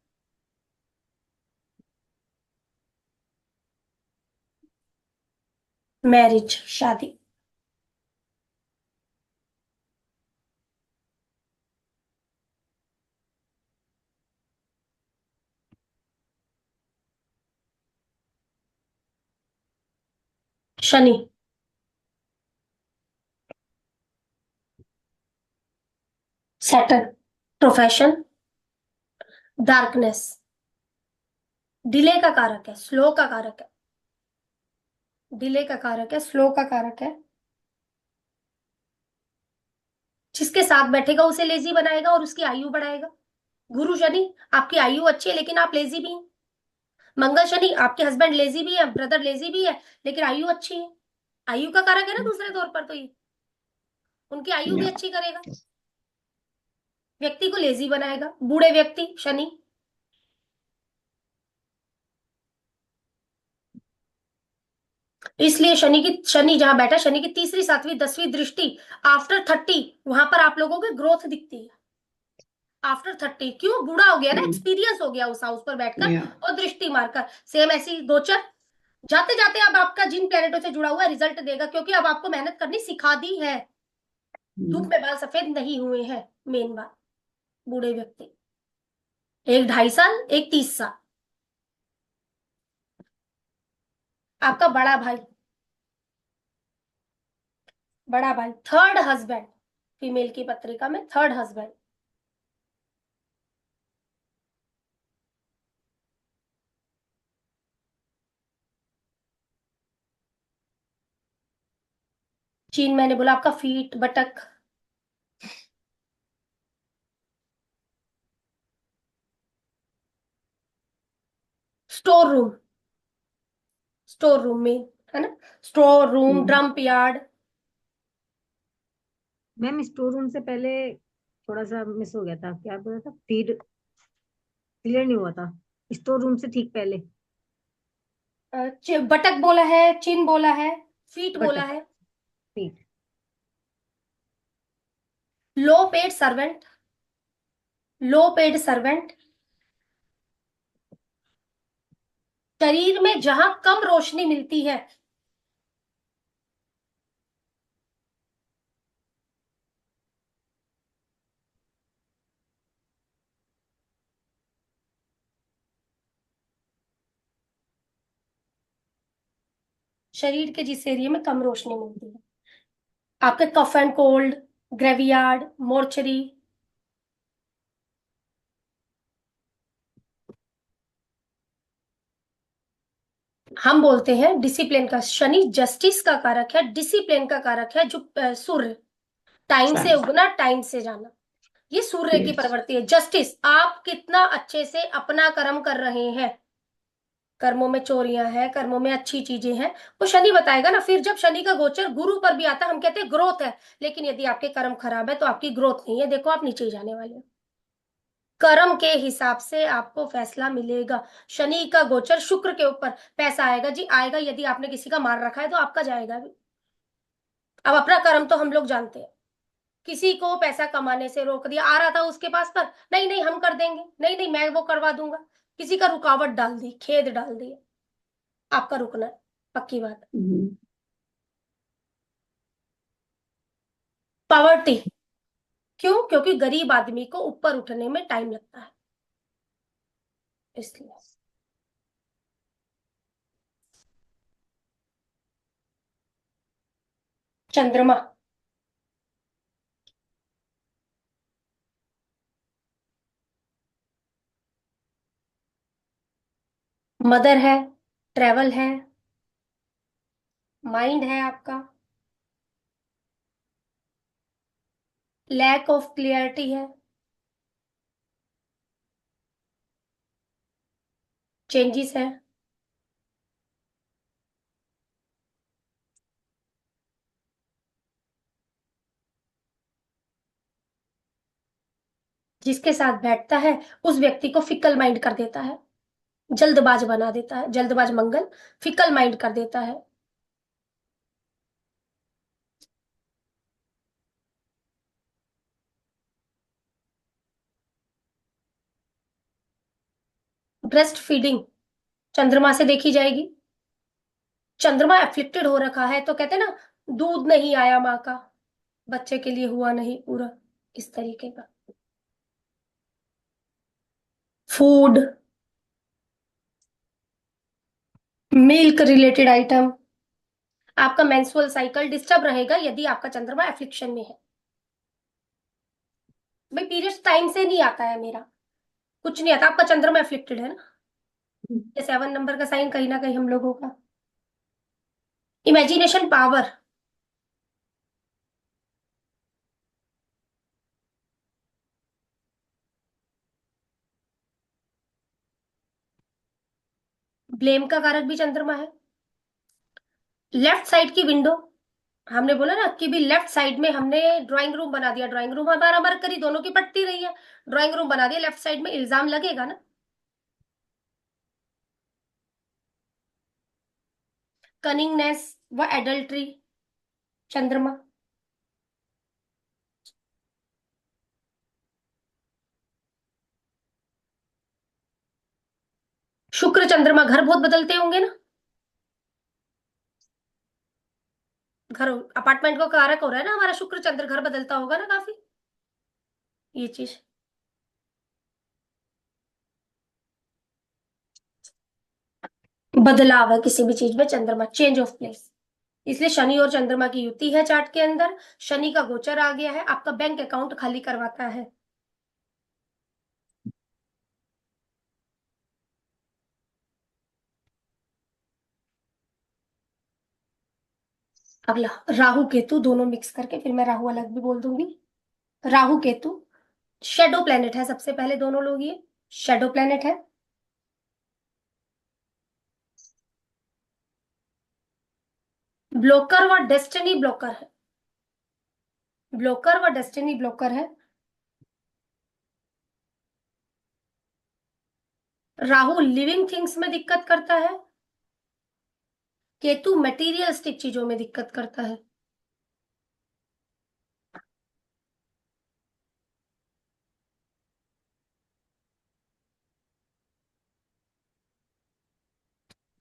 मैरिज, शादी। Shani, Saturn, profession, darkness, delay का कारक है, स्लो का कारक है, डिले का कारक है, स्लो का कारक है। जिसके साथ बैठेगा उसे लेजी बनाएगा और उसकी आयु बढ़ाएगा। गुरु शनि, आपकी आयु अच्छी है लेकिन आप लेजी भी हैं। मंगल शनि, आपके हस्बैंड लेजी भी है, ब्रदर लेजी भी है, लेकिन आयु अच्छी है। आयु का कारक है ना दूसरे तौर पर, तो ये उनकी आयु भी अच्छी करेगा, व्यक्ति को लेजी बनाएगा। बूढ़े व्यक्ति, शनि। इसलिए शनि जहां बैठा, शनि की तीसरी, सातवीं, 10वीं दृष्टि आफ्टर 30, वहां पर आप लोगों की ग्रोथ दिखती है। आफ्टर 30 क्यों? बूढ़ा हो गया ना, एक्सपीरियंस हो गया उस हाउस पर बैठकर और दृष्टि मारकर। सेम ऐसी गोचर जाते जाते अब आपका जिन प्लेनेटों से जुड़ा हुआ है रिजल्ट देगा, क्योंकि अब आपको मेहनत करनी सिखा दी है। धूप में बाल सफेद नहीं हुए हैं, मेन बात। बूढ़े व्यक्ति, एक 2.5 साल, एक 30 साल। आपका बड़ा भाई, बड़ा भाई, थर्ड हस्बैंड, फीमेल की पत्रिका में थर्ड हस्बैंड। चीन मैंने बोला आपका feet, buttock. Store room, store room में है ना, store room, dump yard. Ma'am store room से पहले थोड़ा सा मिस हो गया था, क्या बोला था, फीड क्लियर नहीं हुआ था। स्टोर रूम से ठीक पहले। बटक बोला है, चिन बोला है, फीट बोला बटक, है। फीट। लो पेड सर्वेंट, लो पेड सर्वेंट, शरीर में जहां कम रोशनी मिलती है। शरीर के जिस एरिया में कम रोशनी मिलती है, आपके cough and cold, graveyard, mortuary. हम बोलते हैं डिसिप्लिन का, शनि जस्टिस का कारक है, डिसिप्लिन का कारक है। जो सूर्य, टाइम से Sun. उगना, टाइम से जाना, ये सूर्य की Yes. प्रवृत्ति है। जस्टिस, आप कितना अच्छे से अपना कर्म कर रहे हैं, कर्मों में चोरियां हैं, कर्मों में अच्छी चीजें हैं, वो शनि बताएगा ना। फिर जब शनि का गोचर गुरु पर भी आता है, हम कहते हैं ग्रोथ है। लेकिन यदि आपके कर्म खराब है तो आपकी ग्रोथ नहीं है, देखो आप नीचे ही जाने वाले हो। कर्म के हिसाब से आपको फैसला मिलेगा। शनि का गोचर शुक्र के ऊपर, पैसा आएगा जी, आएगा। यदि आपने किसी का मार रखा है तो आपका जाएगा भी। अब अपना कर्म तो हम लोग जानते हैं। किसी को पैसा कमाने से रोक दिया, आ रहा था उसके पास पर, नहीं नहीं हम कर देंगे, नहीं नहीं मैं वो करवा दूंगा। किसी का रुकावट डाल दी, खेद डाल दिया, आपका रुकना है, पक्की बात। Mm. पावर्टी, क्यों? क्योंकि गरीब आदमी को ऊपर उठने में टाइम लगता है, इसलिए। चंद्रमा, मदर है, ट्रेवल है, माइंड है आपका, लैक ऑफ क्लियरिटी है, चेंजेस है। जिसके साथ बैठता है उस व्यक्ति को फिक्कल माइंड कर देता है, जल्दबाज बना देता है। जल्दबाज मंगल फिक्कल माइंड कर देता है। ब्रेस्ट फीडिंग चंद्रमा से देखी जाएगी। चंद्रमा एफ्लिक्टेड हो रखा है तो कहते हैं ना, दूध नहीं आया माँ का, बच्चे के लिए हुआ नहीं पूरा, इस तरीके का। Food, milk related item. आपका मेंस्ट्रुअल साइकिल डिस्टर्ब रहेगा यदि आपका चंद्रमा एफ्लिक्शन में है। भाई पीरियड्स टाइम से नहीं आता है मेरा, कुछ नहीं आता, आपका चंद्रमा एफ्लिक्टेड है ना। ये 7 नंबर का साइन कहीं ना कहीं हम लोगों का। इमेजिनेशन पावर, ब्लेम का कारक भी चंद्रमा है। लेफ्ट साइड की विंडो, हमने बोला ना कि भी लेफ्ट साइड में हमने ड्राइंग रूम बना दिया, ड्राइंग रूम हमारा मरकरी दोनों की पटती रही है, ड्राइंग रूम बना दिया लेफ्ट साइड में, इल्जाम लगेगा ना। कनिंगनेस व एडल्ट्री, चंद्रमा। शुक्र चंद्रमा घर बहुत बदलते होंगे ना, घर अपार्टमेंट को कारक हो रहा है ना हमारा, शुक्र चंद्र घर बदलता होगा ना काफी, ये चीज। बदलाव है किसी भी चीज में, चंद्रमा चेंज ऑफ प्लेस। इसलिए शनि और चंद्रमा की युति है चार्ट के अंदर, शनि का गोचर आ गया है, आपका बैंक अकाउंट खाली करवाता है। अगला राहु केतु दोनों मिक्स करके, फिर मैं राहु अलग भी बोल दूंगी। राहु केतु शेडो प्लेनेट है, सबसे पहले दोनों लोग ये शेडो प्लेनेट है। ब्लोकर व डेस्टिनी ब्लोकर है, ब्लोकर व डेस्टिनी ब्लोकर है। राहु लिविंग थिंग्स में दिक्कत करता है, केतु मटेरियलिस्टिक चीजों में दिक्कत करता है।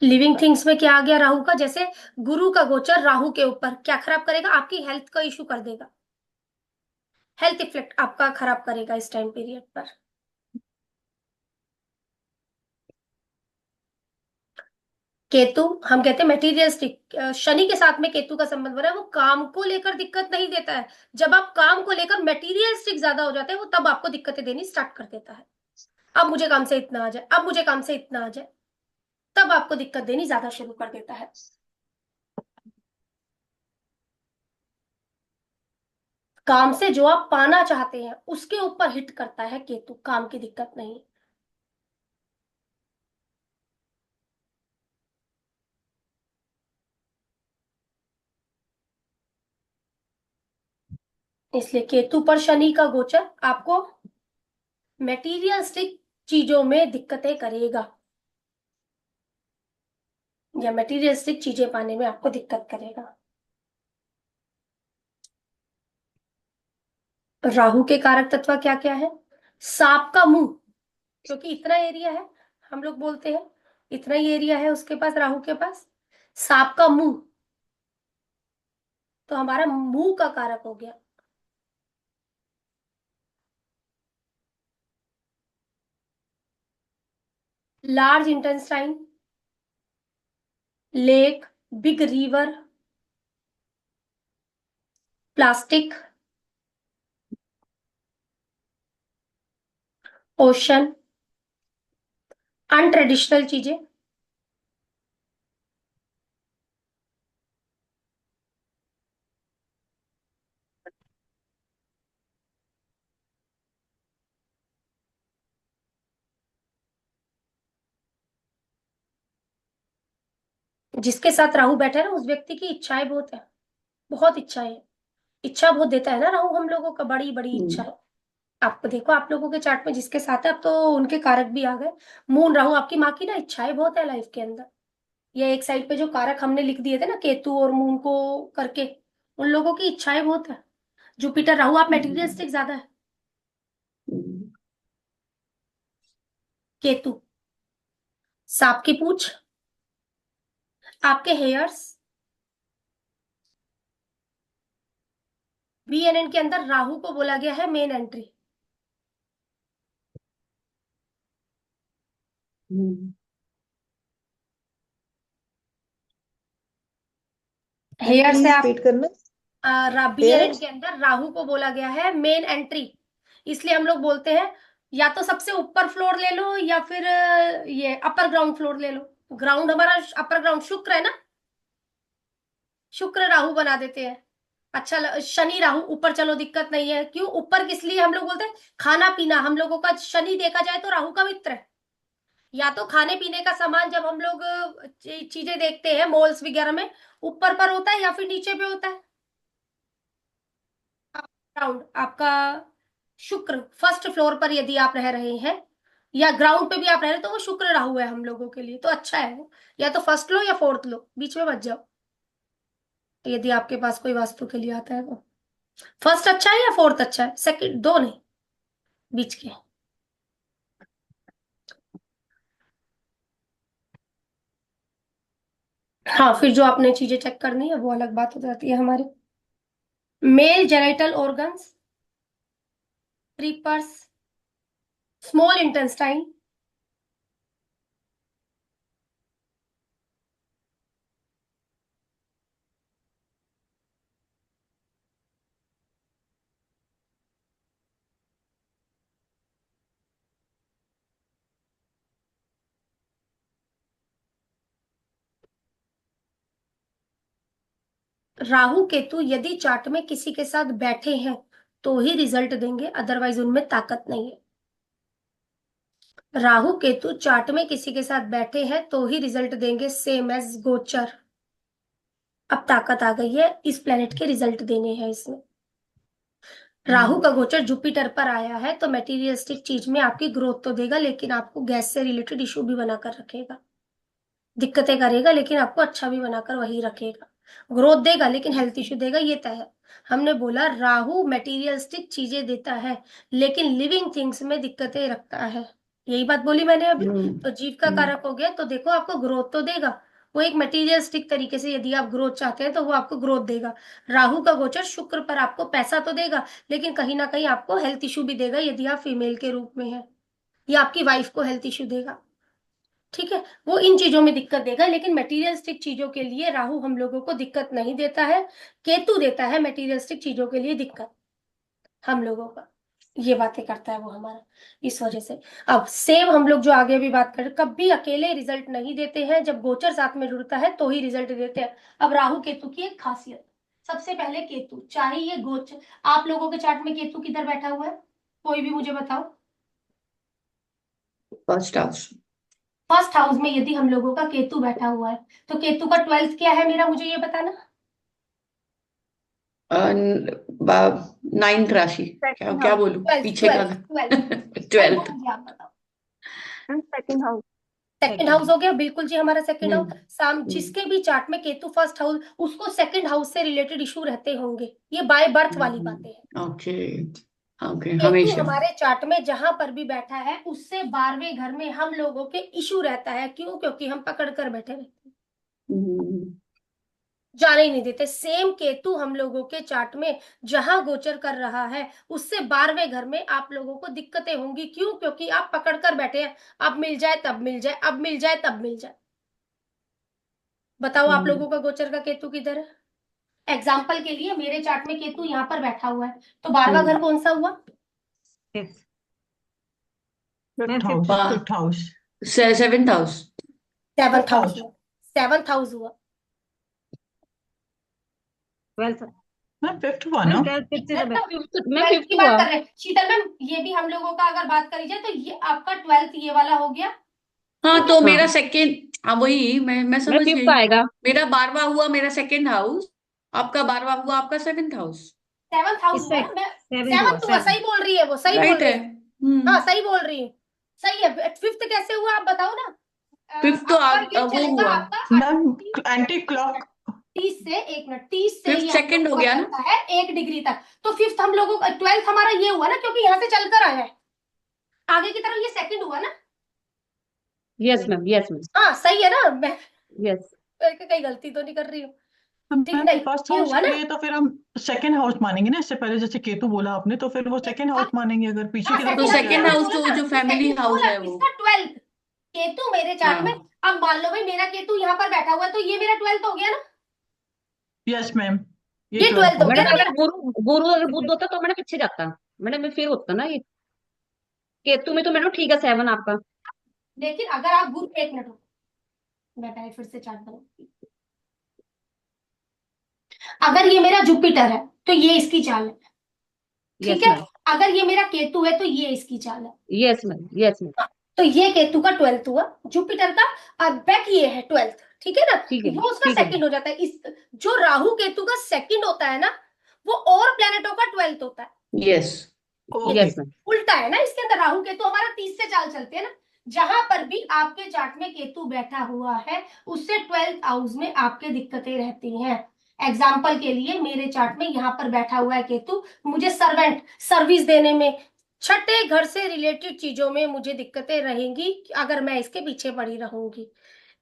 लिविंग थिंग्स में क्या आ गया राहु का, जैसे गुरु का गोचर राहु के ऊपर क्या खराब करेगा, आपकी हेल्थ का इशू कर देगा, हेल्थ इफेक्ट आपका खराब करेगा इस टाइम पीरियड पर। केतु हम कहते हैं मटेरियलिस्टिक, शनि के साथ में केतु का संबंध बना है, वो काम को लेकर दिक्कत नहीं देता है। जब आप काम को लेकर मटेरियलिस्टिक ज्यादा हो जाते हैं, वो तब आपको दिक्कतें देनी स्टार्ट कर देता है। अब मुझे काम से इतना आ जाए, अब मुझे काम से इतना आ जाए, तब आपको दिक्कत देनी ज्यादा शुरू कर देता है। काम से जो आप पाना चाहते हैं उसके ऊपर हिट करता है केतु, काम की दिक्कत नहीं। इसलिए केतु पर शनि का गोचर आपको मेटीरियलिस्टिक चीजों में दिक्कतें करेगा, या मेटीरियलिस्टिक चीजें पाने में आपको दिक्कत करेगा। राहु के कारक तत्व क्या क्या है, सांप का मुंह, क्योंकि इतना एरिया है, हम लोग बोलते हैं इतना ही एरिया है उसके पास, राहु के पास सांप का मुंह, तो हमारा मुंह का कारक हो गया। Large intestine, lake, big river, plastic, ocean, untraditional चीजें, जिसके साथ राहु बैठा है ना, उस व्यक्ति की इच्छाएं बहुत है, बहुत इच्छाएं, इच्छा बहुत देता है ना राहु हम लोगों का, बड़ी बड़ी इच्छा है। आपको देखो, आप लोगों के चार्ट में जिसके साथ है, अब तो उनके कारक भी आ गए। मून राहु, आपकी माँ की ना इच्छाएं बहुत है लाइफ के अंदर। ये एक साइड पे जो कारक हमने लिख दिए थे ना केतु और मून को करके, उन लोगों की इच्छाएं बहुत है। जुपिटर राहु, आप मेटीरियलिस्टिक ज्यादा है। केतु सांप की पूंछ, आपके हेयर्स, बीएनएन के अंदर राहु को बोला गया है मेन एंट्री। हेयर से प्लीज आप रिपीट करना। BNN hairs. के अंदर राहु को बोला गया है मेन एंट्री, इसलिए हम लोग बोलते हैं या तो सबसे ऊपर फ्लोर ले लो, या फिर ये अपर ग्राउंड फ्लोर ले लो। ग्राउंड हमारा अपर ग्राउंड शुक्र है ना, शुक्र राहु बना देते हैं। अच्छा शनि राहु ऊपर, चलो दिक्कत नहीं है। क्यों ऊपर, किस लिए हम लोग बोलते हैं, खाना पीना हम लोगों का, शनि देखा जाए तो राहु का मित्र है। या तो खाने पीने का सामान जब हम लोग चीजें देखते हैं मॉल्स वगैरह में, ऊपर पर होता है या फिर नीचे पे होता है, ग्राउंड आपका शुक्र फर्स्ट फ्लोर पर यदि आप रह रहे हैं, या ग्राउंड पे भी आप रह रहे हैं, तो वो शुक्र राहु है हम लोगों के लिए, तो अच्छा है वो। या तो फर्स्ट लो या फोर्थ लो, बीच में मत जाओ, यदि आपके पास कोई वास्तु के लिए आता है तो। फर्स्ट अच्छा है या फोर्थ अच्छा है, सेकंड दो नहीं, बीच के। हाँ, फिर जो आपने चीजें चेक करनी है वो अलग बात हो जाती है हमारी। मेल जेनिटल ऑर्गन्स, ट्रिपर्स, स्मॉल इंटेस्टाइन, राहु केतु यदि चार्ट में किसी के साथ बैठे हैं तो ही रिजल्ट देंगे, अदरवाइज उनमें ताकत नहीं है। राहु केतु चार्ट में किसी के साथ बैठे हैं तो ही रिजल्ट देंगे, सेम एज गोचर। अब ताकत आ गई है, इस प्लेनेट के रिजल्ट देने हैं इसमें। राहु का गोचर जुपिटर पर आया है तो मटेरियलिस्टिक चीज में आपकी ग्रोथ तो देगा, लेकिन आपको गैस से रिलेटेड इशू भी बनाकर रखेगा, दिक्कतें करेगा, लेकिन आपको अच्छा भी बनाकर वही रखेगा। ग्रोथ देगा लेकिन हेल्थ इशू देगा, ये तय है। हमने बोला राहु मटेरियलिस्टिक चीजें देता है लेकिन लिविंग थिंग्स में दिक्कतें रखता है, यही बात बोली मैंने अभी। तो जीव का कारक हो गया, तो देखो आपको ग्रोथ तो देगा, वो एक मटेरियलिस्टिक तरीके से यदि आप ग्रोथ चाहते हैं तो वो आपको ग्रोथ देगा। राहु का गोचर शुक्र पर आपको पैसा तो देगा, लेकिन कहीं ना कहीं आपको हेल्थ इशू भी देगा यदि आप फीमेल के रूप में है, या आपकी वाइफ को हेल्थ इशू देगा, ठीक है। वो इन चीजों में दिक्कत देगा, लेकिन मटेरियलिस्टिक चीजों के लिए राहु हम लोगों को दिक्कत नहीं देता है, केतु देता है मटेरियलिस्टिक चीजों के लिए दिक्कत हम लोगों का, ये बातें करता है वो हमारा, इस वजह से। अब सेम हम लोग जो आगे भी बात करें, कभी अकेले रिजल्ट नहीं देते हैं, जब गोचर साथ में जुड़ता है तो ही रिजल्ट देते हैं। अब राहु केतु की एक खासियत, सबसे पहले केतु, चाहे ये गोचर, आप लोगों के चार्ट में केतु किधर बैठा हुआ है, कोई भी मुझे बताओ। First house. फर्स्ट हाउस में यदि हम लोगों का केतु बैठा हुआ है तो केतु का 12th क्या है मेरा, मुझे ये बताना। नाइन्थ राशि, क्या क्या बोलूं, 12th पीछे का 12th ट्वेल्थ। आप बताओ। Second house. सेकंड हाउस हो गया, बिल्कुल जी, हमारा सेकंड हाउस। हम्म जिसके भी चार्ट में केतु फर्स्ट हाउस, उसको सेकंड हाउस से रिलेटेड इशू रहते होंगे, ये बाय बर्थ वाली बातें हैं। ओके ओके, केतु हमेशा। हमारे चार्ट में जहां पर भी बैठा है उससे 12वें घर में हम लोगों के इशू रहता है, क्यों, क्योंकि हम पकड़ कर बैठे रहते हैं, हम्म, जाने ही नहीं देते। सेम केतु हम लोगों के चार्ट में जहां गोचर कर रहा है उससे 12वें घर में आप लोगों को दिक्कतें होंगी, क्यों, क्योंकि आप पकड़ कर बैठे हैं, अब मिल जाए तब मिल जाए, अब मिल जाए तब मिल जाए। बताओ आप लोगों का गोचर का केतु किधर है। एग्जाम्पल के लिए मेरे चार्ट में केतु यहाँ पर बैठा हुआ है, तो 12वां घर कौन सा हुआ, फिफ्थ। फिफ्थ मैं हाउस, बा- fifth house, seventh house. Seventh fifth house house. हुआ, सेवंथ हाउस हुआ। ट्वेल्थ। मैम फिफ्थ हुआ ना। फिफ्थ से मैं सब है। मैं 12th फिफ्थ की बात हुआ। कर रहे हैं शीतल मैम, ये भी हम लोगों का अगर बात करी जाए तो ये आपका 12th ये वाला हो गया, हाँ, ठीक तो है। मेरा सेकेंड, हाँ वही मैं मैं समझ फिफ्थ गई। आएगा। मेरा 12वां हुआ मेरा सेकेंड हाउस, आपका 12वां हुआ आपका सेवेंथ हाउस। सेवंथ हाउस हुआ इससे ना, मैं सेवेंथ हुआ, सेवंथ हुआ, सेवन। सही बोल रही है वो, सही बोल राइट रही है। है। हाँ सही बोल रही है, सही है। फिफ्थ कैसे हुआ आप बताओ ना। फिफ्थ तो आपका ये वो चलेगा, हुआ, आपका मैम एंटी क्लॉक। 30 से, एक मिनट, 30 से फिफ्थ ये हम सेकेंड लोगों हो का गया ना। चलता है 1 डिग्री तक। तो फिफ्थ हम लोगों का 12th हमारा ये हुआ ना, क्योंकि यहाँ से चलकर आया है आगे की तरफ, ये सेकंड हुआ ना। यस मैम, यस मैम, हाँ सही है ना, मैं यस। कहीं गलती तो नहीं कर रही हूँ, तो ठीक मैम नहीं, फर्स्ट ये हाउस हुआ के ना। लिए तो फिर हम सेकंड हाउस मानेंगे ना, इससे पहले जैसे केतु बोला आपने तो फिर वो सेकंड हाउस हाँ मानेंगे, अगर पीछे हाँ, की तरफ तो हो सेकंड गया सेकेंड है। मैंने हाउस बोला जो ना, जो ये फैमिली सेकंड हाउस बोला, है वो। इसका 12th केतु मेरे चार्ट में। हाँ अब मान लो भाई मेरा केतु यहाँ पर बैठा हुआ है तो ये मेरा 12th हो गया ना, यस मैम, ये ये 12th 12th हो हो गया मैडम ना गया। अगर मेरा। गुरु अगर बुद्ध होता तो मैंने पीछे जाता। मैडम मैं फिर होता ना ये। केतु में तो मैडम ठीक है 7 आपका। लेकिन अगर आप गुरु, एक मिनट रुको, मैं पहले फिर से चार्ट बनाऊंगी। अगर ये मेरा जुपिटर है तो ये इसकी चाल है, ठीक यस है। मैम, अगर ये मेरा केतु है तो ये इसकी चाल है। Yes ma'am, yes ma'am. तो ये केतु का 12th हुआ, जुपिटर का और बैक ये है 12th, ठीक है ना। ठीक है, वो उसका ठीक है। सेकंड हो जाता है। इस जो राहु केतु का सेकंड होता है ना, वो और प्लेनेटों का 12th होता है। यस। ओके। यस मैम, उल्टा है ना इसके अंदर, राहु केतु हमारा 30 से चाल चलते हैं ना। जहां पर भी आपके चार्ट में केतु बैठा हुआ है उससे 12th हाउस में आपके दिक्कतें रहती हैं। एग्जाम्पल के लिए मेरे चार्ट में यहाँ पर बैठा हुआ है केतु, मुझे सर्वेंट सर्विस देने में, छठे घर से रिलेटेड चीजों में मुझे दिक्कतें रहेंगी अगर मैं इसके पीछे पड़ी रहूंगी।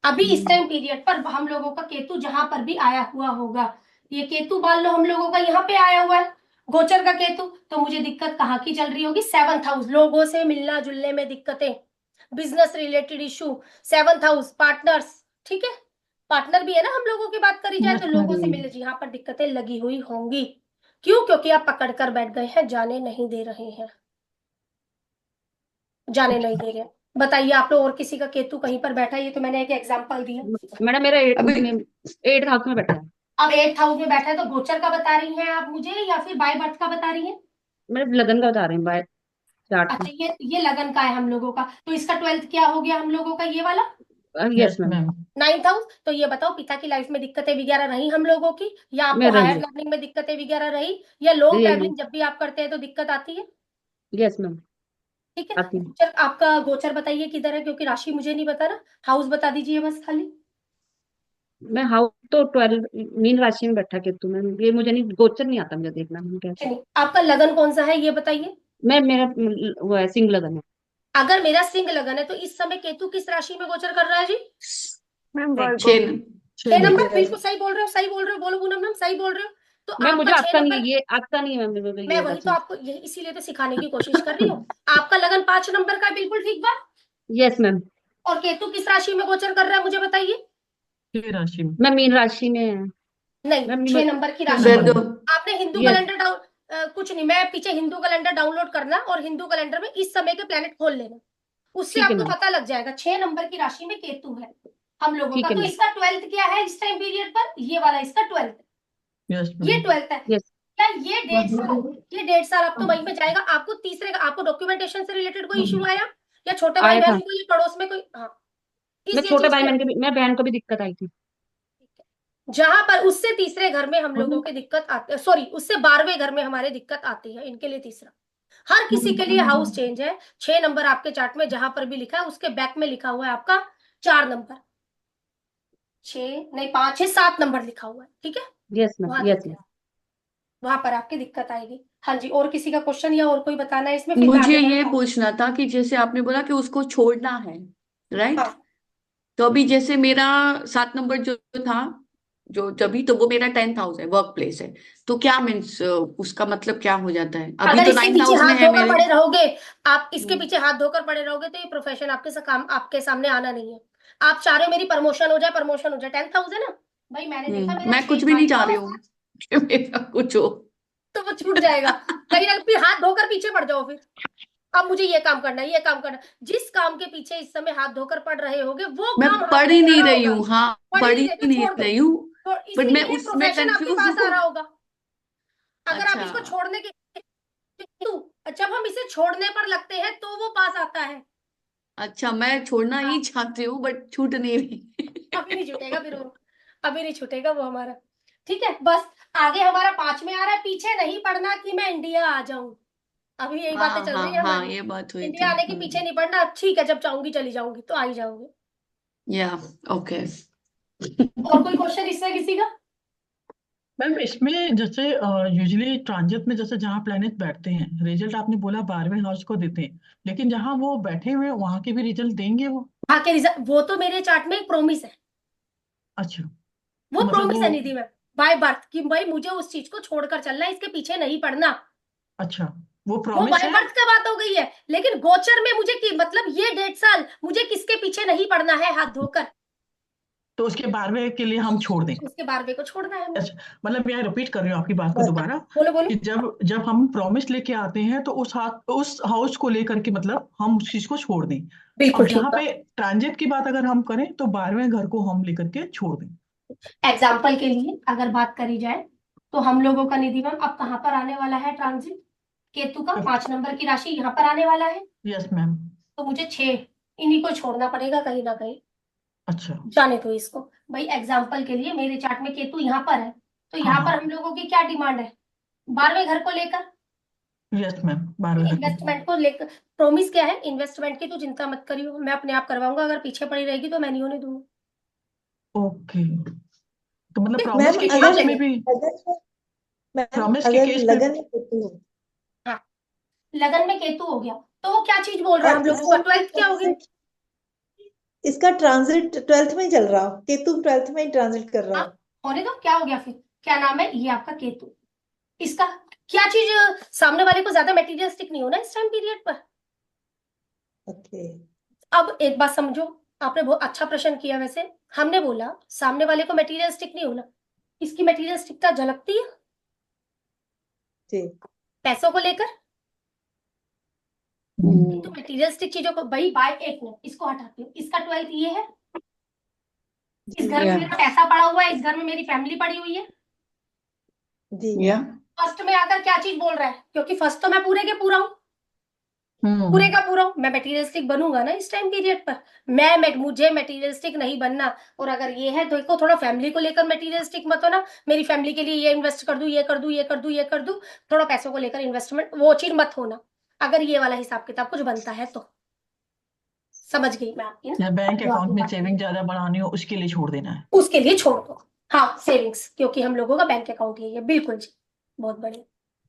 अभी इस टाइम पीरियड पर हम लोगों का केतु जहां पर भी आया हुआ होगा, ये केतु मान लो हम लोगों का यहाँ पे आया हुआ है, गोचर का केतु, तो मुझे दिक्कत कहाँ की चल रही होगी, 7th हाउस, लोगों से मिलना जुलने में दिक्कतें, business related issue, 7th house, partners, ठीक है। पार्टनर भी है ना हम लोगों की बात करी जाए तो, लोगों से मिलने यहाँ पर दिक्कतें लगी हुई होंगी, क्यों, क्योंकि आप पकड़ कर बैठ गए हैं, जाने नहीं दे रहे हैं, जाने नहीं दे रहे। बताइए आप लोग और किसी का केतु कहीं पर बैठा है, ये तो मैंने एक एग्जांपल दिया। मैडम मेरा अभी 8th हाउस में बैठा है। अब 8th हाउस में बैठा है तो गोचर का बता रही हैं आप मुझे या फिर बाय बर्थ का बता रही हैं? मैडम लगन का बता रहे हैं बाय चार्ट अच्छा, में। ये लगन का है हम लोगों का, तो इसका 12th क्या हो गया हम लोगों का, ये वाला yes yes ma'am. Ma'am. 9th house. तो ये बताओ, पिता की लाइफ में दिक्कतें वगैरह रही हम लोगों की, या आपको मैं रही हायर है। लर्निंग में दिक्कतें वगैरह रही, या लॉन्ग ये ट्रैवलिंग जब भी आप करते हैं तो दिक्कत आती है? यस मैम ठीक है। आती है। गोचर, आपका गोचर बताइए किधर है, क्योंकि राशि मुझे नहीं पता ना, हाउस बता दीजिए बस खाली। मैं हाउस तो 12 मीन राशि में बैठा केतु में, ये मुझे नहीं, गोचर नहीं आता मुझे देखना हम क्या। चलिए, आपका लगन कौन सा है ये बताइए। मैं मेरा वो है सिंह लगन है। अगर मेरा सिंह लगन है तो इस समय केतु किस राशि में गोचर कर रहा है जी? मैम वर्गो। 6 छह छह। नंबर, मेरा बिल्कुल सही बोल रहे हो, सही बोल रहे हो, बोलो पूनम मैम, सही बोल रहे हो। तो मैं आपका मुझे छह आता नहीं है नंबर, ये, आता नहीं है मैम मेरे को मैं ये वही वाला तो चीज। आपको यही इसीलिए तो सिखाने की कोशिश कर रही हूँ। आपका लगन 5 नंबर का है, बिल्कुल ठीक बात। Yes ma'am. और केतु किस राशि में गोचर कर रहा है मुझे बताइए। छह राशि में। मैं मीन राशि में है नहीं, मैम। 6 नंबर की छह राशि में। नंबर वर्गो। में। आपने हिंदू यस कैलेंडर कुछ नहीं, मैं पीछे हिंदू कैलेंडर डाउनलोड करना और हिंदू कैलेंडर में इस समय के प्लेनेट खोल लेना, उससे ठीक है आपको मैम। पता लग जाएगा। 6 नंबर की राशि में केतु है हम लोगों का, ठीक है तो मैम। इसका 12th क्या है इस टाइम पीरियड पर, ये वाला इसका 12th, यस ये मैम। 12th है। यस क्या ये 1.5 साल, ये 1.5 साल अब तो वहीं में जाएगा। आपको तीसरे का, आपको डॉक्यूमेंटेशन से रिलेटेड कोई इशू आया, या छोटे भाई आया था। बहन को, ये पड़ोस में कोई, हाँ, मैं इस ये छोटे चीज भाई के, बहन के भी, मैं बहन को भी दिक्कत आई थी। जहां पर उससे तीसरे घर में हम लोगों की दिक्कत आती, सॉरी उससे 12वें घर में हमारे दिक्कत आती है, इनके लिए तीसरा। हर किसी के लिए हाउस चेंज है। 6 नंबर आपके चार्ट में जहां पर भी लिखा है उसके बैक में लिखा हुआ है आपका 4 नंबर, 6 नहीं 5 है, 7 नंबर लिखा हुआ है, ठीक है। यस मैम वहां यस देखिए, मैम। वहां पर आपकी दिक्कत आएगी। हाँ जी, और किसी का क्वेश्चन या और कोई बताना है इसमें, फिर मैं मुझे आगे ये बढ़ूँ। पूछना था कि जैसे आपने बोला कि उसको छोड़ना है, राइट? हाँ, तो अभी जैसे मेरा 7 नंबर जो था, जो जब तो वो मेरा 10th हाउस है, वर्क प्लेस है। तो क्या मीन्स उसका मतलब क्या हो जाता है? अभी अगर तो इसके 9th पीछे हाउस में हाथ है धोकर मेरे। पड़े रहोगे, आप इसके हम्म, पीछे हाथ धोकर पड़े रहोगे तो ये प्रोफेशन आपके काम आपके सामने आना नहीं है। आप चाह रहे हो मेरी प्रमोशन हो जाए, प्रमोशन हो जाए, 10th हाउस है ना भाई, मैंने देखा मेरा मैं 6 कुछ भी नहीं चाह रही हाउस हूँ कि मेरा कुछ हो। तो वो छूट जाएगा। कहीं ना फिर हाथ धोकर पीछे पड़ जाओ फिर, अब मुझे ये काम करना है, ये काम करना है। जिस काम के पीछे इस समय हाथ धोकर पड़ रहे होगे वो मैं काम हाथ पढ़ ही नहीं आ नहीं रहा रही होगा, हूँ, हाँ। पढ़ ही पढ़ नहीं ही रहे तो नहीं छोड़ दो। रही हूँ। तो बट मैं इसलिए उसमें प्रोफेशन आपके कंफ्यूज पास आ हूँ। रहा होगा। अगर आप अच्छा। इसको छोड़ने के, जब हम इसे छोड़ने पर लगते हैं तो वो पास आता है। अच्छा, मैं छोड़ना हाँ, ही चाहती हूँ बट छूट नहीं रही। अभी नहीं छूटेगा फिर वो, अभी नहीं छूटेगा वो हमारा। ठीक है, बस आगे हमारा 5 में आ रहा है, पीछे नहीं पड़ना कि मैं इंडिया आ जाऊं। अभी यही बातें हाँ चल हाँ रही है हाँ, हमारी। ये बात हुई इंडिया थी। आने के पीछे नहीं पड़ना, ठीक है जब चाहूंगी चली जाऊंगी, तो आ ही जाओगे। या ओके। और कोई क्वेश्चन इससे किसी का? मैम इसमें जैसे यूजुअली ट्रांजिट में जैसे जहाँ प्लैनेट बैठते हैं रिजल्ट आपने बोला 12वें हाउस को देते हैं, लेकिन जहाँ वो बैठे हुए हैं वहां के भी रिजल्ट देंगे वो? हाँ के रिजल्ट, वो तो मेरे चार्ट में एक प्रोमिस है, अच्छा। वो तो मतलब प्रोमिस वो, है निधि में, बाय बर्थ, कि भाई मुझे उस चीज को छोड़कर चलना है, इसके पीछे नहीं पड़ना। अच्छा वो वो प्रॉमिस बाय है। बर्थ का बात हो गई है, लेकिन गोचर में मुझे की मतलब ये 1.5 साल मुझे किसके पीछे नहीं पड़ना है हाथ धोकर, तो उसके 12वें के लिए हम छोड़ दें? उसके 12वें को छोड़ना है हमें। अच्छा, मतलब मैं रिपीट कर रही हूँ आपकी बात को बस दोबारा, बोलो बोलो। कि जब जब हम प्रॉमिस लेके आते हैं तो उस हाउस को लेकर के मतलब हम उस चीज को छोड़ दें। बिल्कुल अब ठीक जहाँ पे बात। ट्रांजिट की बात अगर हम करें तो 12वें घर को हम लेकर के छोड़ दें। एग्जाम्पल के लिए अगर बात करी जाए तो हम लोगों का निधि मैम अब कहाँ पर आने वाला है ट्रांजिट, केतु का 5 नंबर की राशि यहाँ पर आने वाला है। Yes ma'am. तो मुझे 6 इन्हीं को छोड़ना पड़ेगा कहीं ना कहीं, अच्छा। जाने दो इसको। भाई एग्जाम्पल के लिए मेरे चार्ट में केतु यहाँ पर है, तो हाँ यहाँ हाँ। पर हम लोगों की क्या डिमांड है, 12वें घर को लेकर, यस मैम, 12वें घर को लेकर। इन्वेस्टमेंट को लेकर। प्रोमिस क्या है, इन्वेस्टमेंट की तो चिंता मत करियो, मैं अपने आप करवाऊंगा, अगर पीछे पड़ी रहेगी तो मैं नहीं होने दूंगी। ओके। तो मतलब प्रॉमिस मैम के आप केस अगर में लेंगे। भी, मैम प्रॉमिस के अगर केस में, लगन में केतु हो हाँ, लगन में केतु हो गया तो वो क्या चीज बोल रहा है और हम लोगों का, 12th क्या हो गया। इसका ट्रांजिट 12th में ही चल रहा हो, केतु 12th में ही ट्रांजिट कर रहा हाँ, हो। होने दो, क्या हो गया फिर, क्या नाम है ये आपका केतु, इसका क्या चीज, सामने वाले को ज्यादा मेटीरियलिस्टिक नहीं होना इस टाइम पीरियड पर। ओके। अब एक बात समझो, आपने बहुत अच्छा प्रश्न किया वैसे, हमने बोला सामने वाले को मेटीरियलिस्टिक नहीं होना, इसकी मेटीरियलिस्टिकता झलकती है जी। पैसों को लेकर। तो हम्म, मेटीरियलिस्टिक चीजों को भाई, बाय एक मिनट इसको हटाती हूँ, इसका 12th ये है, इस घर में या मेरा पैसा पड़ा हुआ है, इस घर में मेरी फैमिली पड़ी हुई है। जी या फर्स्ट में आकर क्या चीज बोल रहा है, क्योंकि फर्स्ट तो मैं पूरे के पूरा हूँ, पूरे का पूरा हूँ। मैं मटेरियलिस्टिक बनूंगा ना इस टाइम पीरियड पर। मुझे मटेरियलिस्टिक नहीं बनना। और अगर ये है तो देखो, थोड़ा फैमिली को लेकर मटेरियलिस्टिक मत हो ना, मेरी फैमिली के लिए ये इन्वेस्ट कर दूं, ये कर दूं, ये कर दूं, ये कर दूं। थोड़ा पैसों को लेकर इन्वेस्टमेंट वो चीज मत होना, अगर ये वाला हिसाब किताब कुछ बनता है तो। समझ गई मैं आपकी ना या बैंक जो अकाउंट आपने में बात सेविंग की, ज्यादा बढ़ानी हो उसके लिए छोड़ देना है। उसके लिए छोड़ दो। हाँ, सेविंग्स, क्योंकि हम लोगों का बैंक अकाउंट यही है। बिल्कुल जी, बहुत बढ़िया।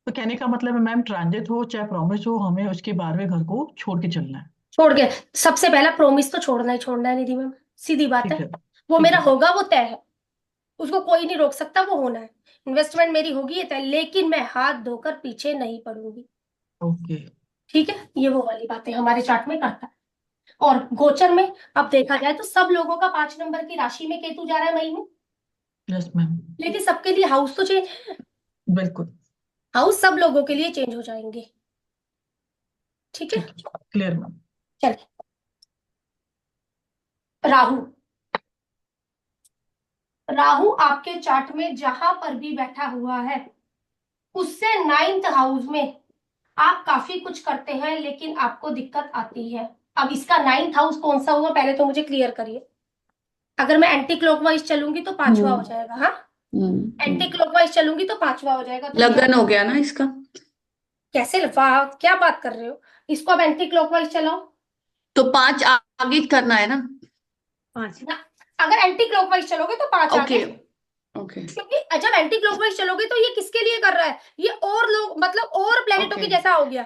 तो कहने का मतलब है मैम, ट्रांजिट हो चाहे प्रॉमिस हो, हमें उसके 12वें घर को छोड़ के चलना है। छोड़ के सबसे पहला प्रोमिस तो छोड़ना ही छोड़ना है निधि मैम, सीधी बात है। ठीक है। वो ठीक मेरा है। होगा, वो तय है, उसको कोई नहीं रोक सकता, वो होना है। इन्वेस्टमेंट मेरी होगी ये तय, लेकिन मैं हाथ धोकर पीछे नहीं पड़ूंगी। ओके। ठीक है, ये वो वाली बातें हमारे चार्ट में करता है। और गोचर में अब देखा जाए तो सब लोगों का 5 नंबर की राशि में केतु जा रहा है मई में, यस मैम। लेकिन सबके लिए हाउस तो चेंज, बिल्कुल। हाउस सब लोगों के लिए चेंज हो जाएंगे। ठीक है, ठीक है, क्लियर मैम। चलिए। राहु, राहु आपके चार्ट में जहां पर भी बैठा हुआ है, उससे 9th हाउस में आप काफी कुछ करते हैं, लेकिन आपको दिक्कत आती है। अब इसका 9th हाउस कौन सा हुआ, पहले तो मुझे क्लियर करिए। अगर मैं एंटी क्लॉकवाइज चलूंगी तो 5वां हो जाएगा। हाँ, एंटी क्लॉकवाइज चलूंगी तो 5वां हो जाएगा। तो लगन हो गया ना इसका। कैसे, वाह क्या बात कर रहे हो, इसको अब एंटी क्लॉकवाइज चलाओ तो 5 आगे करना है ना। 5। ना। अगर एंटी क्लॉकवाइज चलोगे तो 5 आगे, ओके ओके क्योंकि जब एंटी क्लॉकवाइज चलोगे तो ये किसके लिए कर रहा है, ये और लोग, मतलब और प्लेनेटों के ओके। जैसा हो गया।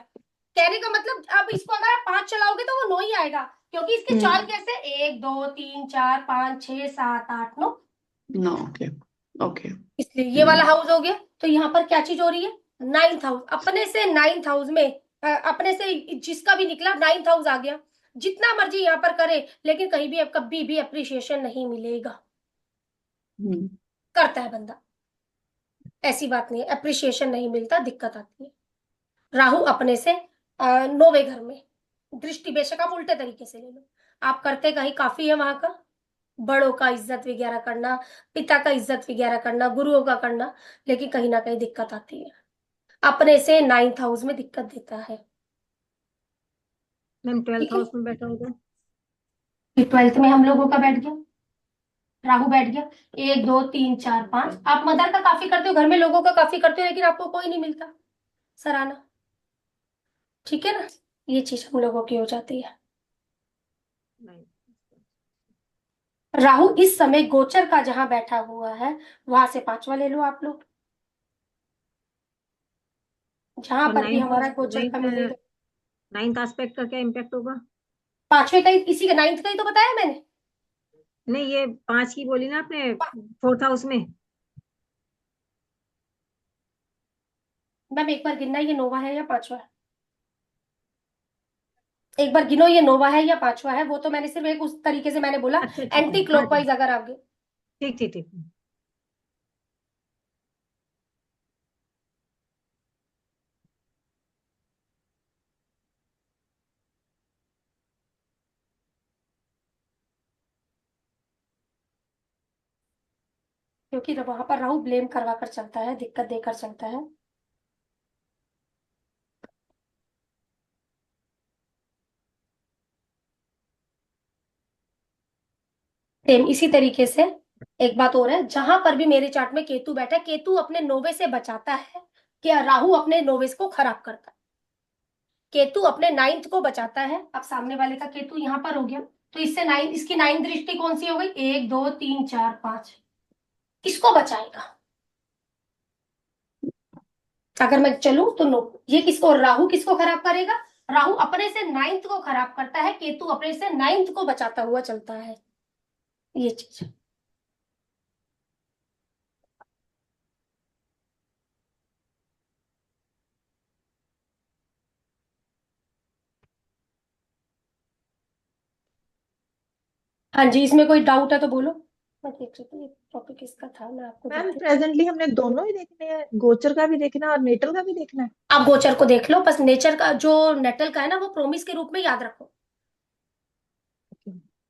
कहने का मतलब, अब इसको अगर आप 5 चलाओगे तो वो 9 ही आएगा, क्योंकि इसके चाल कैसे 1 2 3 4 5 6 7 8 9, नो ओके ओके। इसलिए ये वाला हाउस हो गया। तो यहाँ पर क्या चीज हो रही है, 9th हाउस, अपने से 9th हाउस में अपने से जिसका भी निकला 9th हाउस आ गया। जितना मर्जी यहाँ पर करे, लेकिन कहीं भी कभी भी अप्रिशिएशन नहीं मिलेगा। करता है बंदा, ऐसी बात नहीं है, अप्रिशिएशन नहीं मिलता, दिक्कत आती है। राहु अपने से 9वें घर में दृष्टि, बेशक आप उल्टे तरीके से ले लो, आप करते कहीं काफी है वहां का, बड़ों का इज्जत वगैरह करना, पिता का इज्जत वगैरह करना, गुरुओं का करना, लेकिन कहीं ना कहीं दिक्कत आती है। अपने से 9th हाउस में दिक्कत देता है। मैम 12th ठीक है, हाउस में बैठा होगा। 12th में हम लोगों का बैठ गया, राहु बैठ गया। 1 2 3 4 5, आप मदर का काफी करते हो, घर में लोगों का काफी करते हो, लेकिन आपको कोई नहीं मिलता सराहना। ठीक है ना, ये चीज हम लोगों की हो जाती है। नहीं। राहु इस समय गोचर का जहां बैठा हुआ है, वहां से 5वां ले लो आप लोग, जहां और पर भी हमारा 9th गोचर का मिलेगा। 9th एस्पेक्ट का क्या इम्पैक्ट होगा? 5वें का ही, इसी का 9th का ही तो बताया मैंने। नहीं, ये 5 की बोली ना आपने, 4th हाउस में। मैम एक बार गिनना, ये 9वां है या 5वां है, एक बार गिनो, ये 9वां है या 5वां है। वो तो मैंने सिर्फ एक उस तरीके से मैंने बोला, अच्छा अच्छा एंटी अच्छा, हाँ क्लॉकवाइज अगर आप ठीक ठीक ठीक। क्योंकि वहां पर राहु ब्लेम करवा कर चलता है, दिक्कत देकर चलता है। सेम इसी तरीके से एक बात और है, जहां पर भी मेरे चार्ट में केतु बैठा है, केतु अपने 9वें से बचाता है, क्या राहु अपने 9वें को खराब करता है। केतु अपने 9th को बचाता है। अब सामने वाले का केतु यहाँ पर हो गया, तो इससे 9, इसकी 9th दृष्टि कौन सी हो गई, 1 2 3 4 5, इसको बचाएगा। अगर मैं चलूं तो नो, ये किसको, राहु किसको खराब करेगा, राहु अपने से 9th को खराब करता है, केतु अपने से 9th को बचाता हुआ चलता है, ये चीज। हाँ जी, इसमें कोई डाउट है तो बोलो, मैं देख रही हूँ टॉपिक किसका था, मैं आपको मैम, देती हूँ। प्रेजेंटली हमने दोनों ही देखने हैं, गोचर का भी देखना है और नेटल का भी देखना है। आप गोचर को देख लो, बस नेचर का जो नेटल का है ना, वो प्रोमिस के रूप में याद रखो।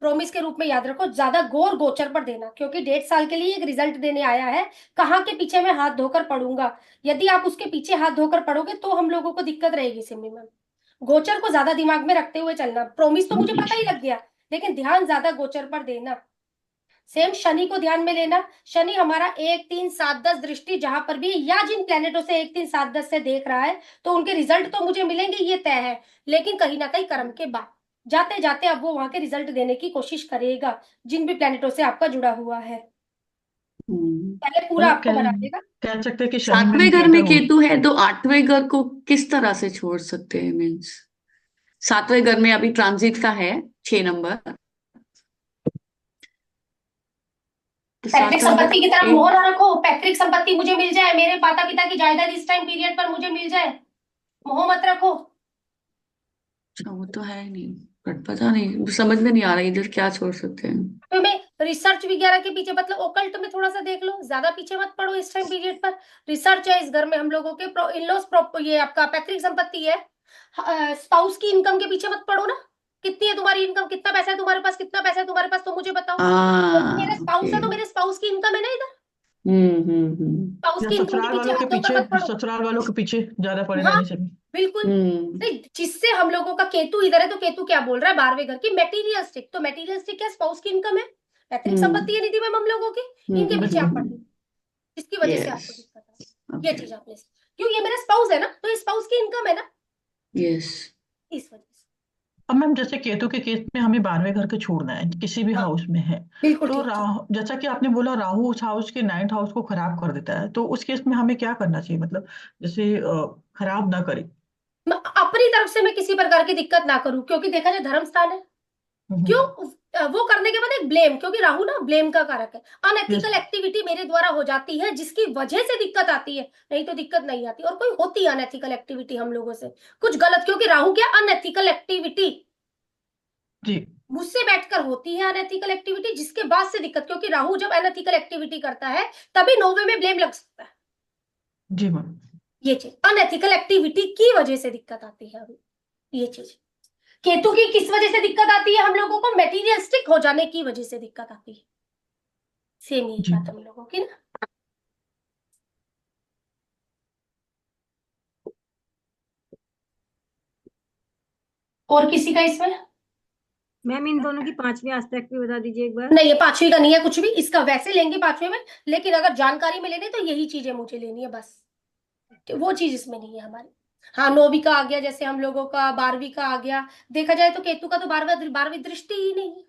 प्रोमिस के रूप में याद रखो, ज्यादा गौर गोचर पर देना, क्योंकि 1.5 साल के लिए एक रिजल्ट देने आया है। कहाँ के पीछे मैं हाथ धोकर पढ़ूंगा? यदि आप उसके पीछे हाथ धोकर पढ़ोगे तो हम लोगों को दिक्कत रहेगी सिमी मैम। गोचर को ज्यादा दिमाग में रखते हुए चलना। प्रोमिस तो मुझे पता ही लग गया, लेकिन ध्यान ज्यादा गोचर पर देना। सेम शनि को ध्यान में लेना। शनि हमारा 1 3 7 10 दृष्टि जहां पर भी या जिन प्लेनेटों से 1 3 7 10 से देख रहा है, तो उनके रिजल्ट तो मुझे मिलेंगे, ये तय है। लेकिन कहीं ना कहीं कर्म के बाद जाते जाते अब वो वहां के रिजल्ट देने की कोशिश करेगा, जिन भी प्लेनेटों से आपका जुड़ा हुआ है। पहले पूरा मतलब आपको बना देगा। कह सकते हैं कि शनि में 7वें घर में केतु हो। केतु है तो 8वें घर को किस तरह से छोड़ सकते हैं मीन्स? 7वें घर में अभी ट्रांजिट का है 6 नंबर, तो पैतृक 7वां घर संपत्ति की तरफ एक। मोहर ना रखो। पैतृक संपत्ति मुझे मिल जाए, मेरे माता पिता की जायदाद इस टाइम पीरियड पर मुझे मिल जाए, मोह मत रखो। अच्छा वो तो है ही नहीं, बट पता नहीं, समझ में नहीं आ रहा इधर क्या छोड़ सकते हैं। तो मैं रिसर्च वगैरह के पीछे, मतलब ओकल्ट में थोड़ा सा देख लो, ज्यादा पीछे मत पड़ो इस टाइम पीरियड पर। रिसर्च है इस घर में हम लोगों के, इन-लॉज ये आपका पैतृक संपत्ति है। स्पाउस की इनकम के पीछे मत पड़ो ना। कितनी है तुम्हारी इनकम, कितना पैसा है तुम्हारे पास, कितना पैसा है तुम्हारे पास, तो मुझे बताओ। क्योंकि मेरे स्पाउस ओके। है तो मेरे स्पाउस की इनकम है ना इधर। हम्म। स्पाउस या की इनकम के पीछे हाथ धोकर मत पड़ो। ससुराल वालों के पीछे ज्यादा पड़े हाँ रहने चाहिए। बिल्कुल। हम्म। नहीं, जिससे हम लोगों का केतु इधर है, तो केतु क्या बोल रहा है 12वें घर की मेटीरियलिस्टिक, तो मेटीरियलिस्टिक क्या स्पाउस की इनकम है, पैतृक संपत्ति हम्म। है निधि मैम हम लोगों की। इनके पीछे आप बिल्कुल। पड़, जिसकी वजह से यस। आपको दिक्कत है, ये ओके। चीज आपने, क्यों, ये मेरा स्पाउस है ना, तो ये स्पाउस की इनकम है ना, यस। इस वजह से। अब मैम जैसे केतु के केस में हमें 12वें घर को छोड़ना है, किसी भी हाँ हाउस में है, बिल्कुल तो ठीक ठीक। राहु, जैसा कि आपने बोला राहु उस हाउस के 9th हाउस को खराब कर देता है, तो उस केस में हमें क्या करना चाहिए, मतलब जैसे खराब ना करे। अपनी तरफ से मैं किसी प्रकार की दिक्कत ना करूं, क्योंकि देखा जाए धर्म स्थान है। क्यों? हम्म। वो करने के बाद एक ब्लेम, क्योंकि राहु ना ब्लेम का कारक है। यस। अनएथिकल एक्टिविटी मेरे द्वारा हो जाती है जिसकी वजह से दिक्कत आती है, नहीं तो दिक्कत नहीं आती। और कोई होती है अनएथिकल एक्टिविटी हम लोगों से कुछ गलत, क्योंकि राहु क्या, अनएथिकल एक्टिविटी जी। मुझसे बैठकर होती है अनएथिकल एक्टिविटी, जिसके बाद से दिक्कत, क्योंकि राहु जब अनएथिकल एक्टिविटी करता है तभी 9वें में ब्लेम लग सकता है। जी मैम। ये चीज अनएथिकल एक्टिविटी की वजह से दिक्कत आती है अभी, ये चीज। केतु की किस वजह से दिक्कत आती है हम लोगों को, मेटीरियलिस्टिक हो जाने की वजह से दिक्कत आती है। सेम यही जी। बात हम लोगों की ना। और किसी का इसमें? मैम इन दोनों की 5वीं आस्पेक्ट भी बता दीजिए एक बार। नहीं, ये 5वीं का नहीं है कुछ भी, इसका वैसे लेंगे 5वीं में, लेकिन अगर जानकारी में लेने तो यही चीजें मुझे लेनी है बस, वो चीज इसमें नहीं है हमारी। हाँ 9वीं का आ गया, जैसे हम लोगों का 12वीं का आ गया। देखा जाए तो केतु का तो 12वीं दृष्टि ही नहीं है,